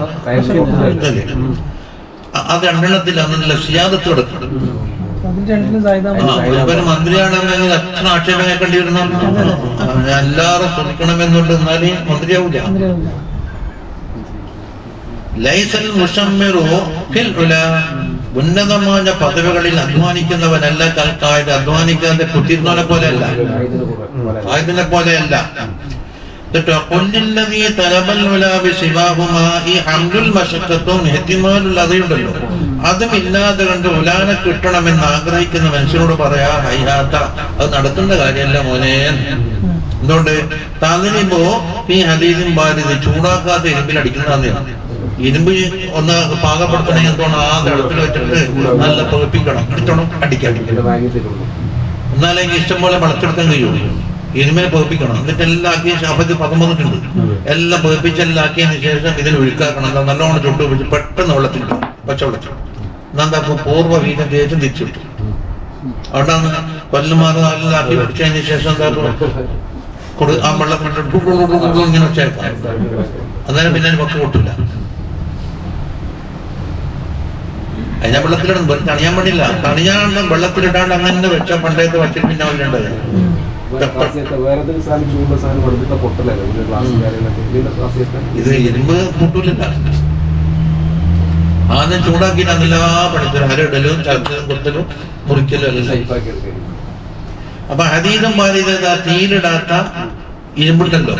അത് 2 സിയാദത്ത് എടുക്കണം. ഒരുപാട് മന്ത്രിയാണെന്നെങ്കിൽ എത്ര ആക്ഷേപം കേൾക്കേണ്ടി വരുന്ന എല്ലാവരും ശ്രമിക്കണമെന്നുണ്ട്, എന്നാലും മന്ത്രിയാവൂല. ലൈസൽ മുഷമ്മിറു ഫിൽ ഉലാ, ഉന്നതമായ പദവികളിൽ അധ്വാനിക്കുന്നവനല്ല കൽക്കായത്, അധ്വാനിക്കാതെ കുത്തിരുന്നവനെ പോലെയല്ല, ആയതിനെ പോലെയല്ല. അതുണ്ടല്ലോ, അതും ഇല്ലാതെ കണ്ട് ഉലാനെ കിട്ടണമെന്ന് ആഗ്രഹിക്കുന്ന മനുഷ്യനോട് പറയാ ഹൈഹാത്ത, അത് നടക്കുന്ന കാര്യമല്ല മോനെ. എന്തുകൊണ്ട്? താതിരിപ്പോ ഈ ഹദീസും ബാധ്യത ചൂടാക്കാത്ത ഇരുമ്പിൽ അടിക്കുന്നതാണ്. ഇരുമ്പ് ഒന്ന് പാകപ്പെടുത്തണമെങ്കിൽ എന്തോണം? ആ അടുപ്പിൽ വെച്ചിട്ട് നല്ല പുകപ്പിക്കണം, അടിച്ചോണം, അടിക്കണം. എന്നാലേ ഇഷ്ടം പോലെ വളച്ചെടുക്കാൻ കഴിയുള്ളൂ. ഇരുമിനെ പുകപ്പിക്കണം. എന്നിട്ട് എല്ലാം ആക്കിയ ശാപത്തിൽ 19 എല്ലാം പുകപ്പിച്ചെല്ലാം ആക്കിയതിന് ശേഷം ഇതിൽ ഒഴുക്കാക്കണം. നല്ലോണം ചുട്ടു വെച്ച് പെട്ടെന്ന് വെള്ളത്തിലിട്ടു, പച്ചവെള്ളത്തിൽ. എന്താ പൂർവ്വ വീരം തേച്ചും തിരിച്ചിട്ടു. അവിടാണ് കൊല്ലമാറ് എല്ലാം ആക്കി പിടിച്ചതിന് ശേഷം എന്താ ആ വെള്ളത്തിലിട്ട് ഇങ്ങനെ വെച്ചേക്കാം. അന്നേരം പിന്നെ പക്ക് പൊട്ടില്ല. അതിനെ വെള്ളത്തിലിടും, തണിയാൻ പാടില്ല. തണിയാണ്ട് വെള്ളത്തിലിട്ടാണ്ട് അങ്ങനെ വെച്ച പണ്ടേത്തെ വച്ചിട്ട് പിന്നെ അവരുണ്ടത്. ഇത് ഇരുമ്പ് പൊട്ടൂലില്ല. ആദ്യം ചൂടാക്കിയിട്ട് അതെല്ലാ പണിത്തരും, അരയിടലും ചതലും കൊത്തലും മുറിക്കലും എല്ലാം. അപ്പൊ ഹദീദും ബാധിത തീയിലിടാത്ത ഇരുമ്പുണ്ടല്ലോ,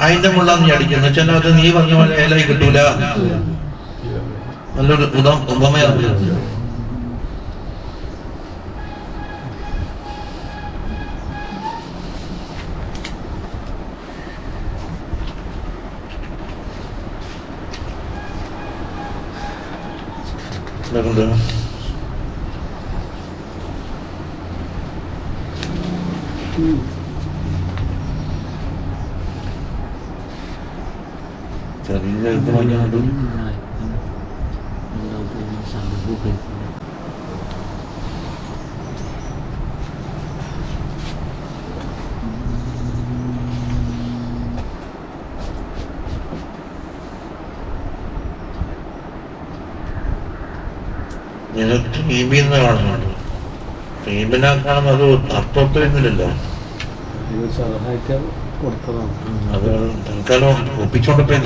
അതിന്റെ മുള്ളാന്ന് അടിക്കുന്നു വെച്ചാൽ അത് നീ പറഞ്ഞ പോലെ ഇലയിൽ കിട്ടൂല. നല്ലൊരു ഉപമയാണ്. ചെറിയ ഇത് വാങ്ങിയാണ്ട് നിങ്ങൾക്ക് ടീമിന്ന് കാണുന്നുണ്ട്. ടീമിനാക്കാണെന്ന് അത് അർത്ഥത്തിലല്ലോ, അത് തൽക്കാലം ഒപ്പിച്ചോണ്ടപ്പോയി.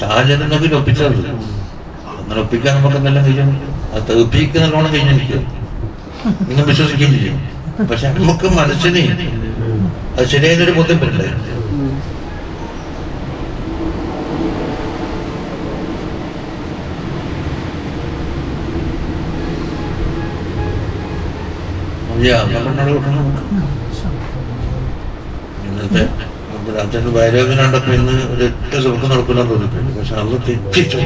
സാഹചര്യം നോക്കി ഒപ്പിച്ചത്. അങ്ങനെ ഒപ്പിക്കാൻ നമുക്ക് എന്തെല്ലാം കഴിയും. അത് തെപ്പിക്ക് നല്ലോണം കഴിഞ്ഞെനിക്ക് നിങ്ങൾ വിശ്വസിക്കുകയും ചെയ്യും. പക്ഷെ നമുക്ക് മനസ്സിന് അത് ശരിയായൊരു ബുദ്ധിമുട്ടില്ലേ. ഇന്നത്തെ അച്ഛൻ്റെ വൈരോഗ്യം കണ്ടപ്പോ ഇന്ന് ഒരൊറ്റ സുഖം നടക്കില്ലെന്ന് തോന്നിപ്പോയി. പക്ഷെ അത് തെറ്റിച്ചു.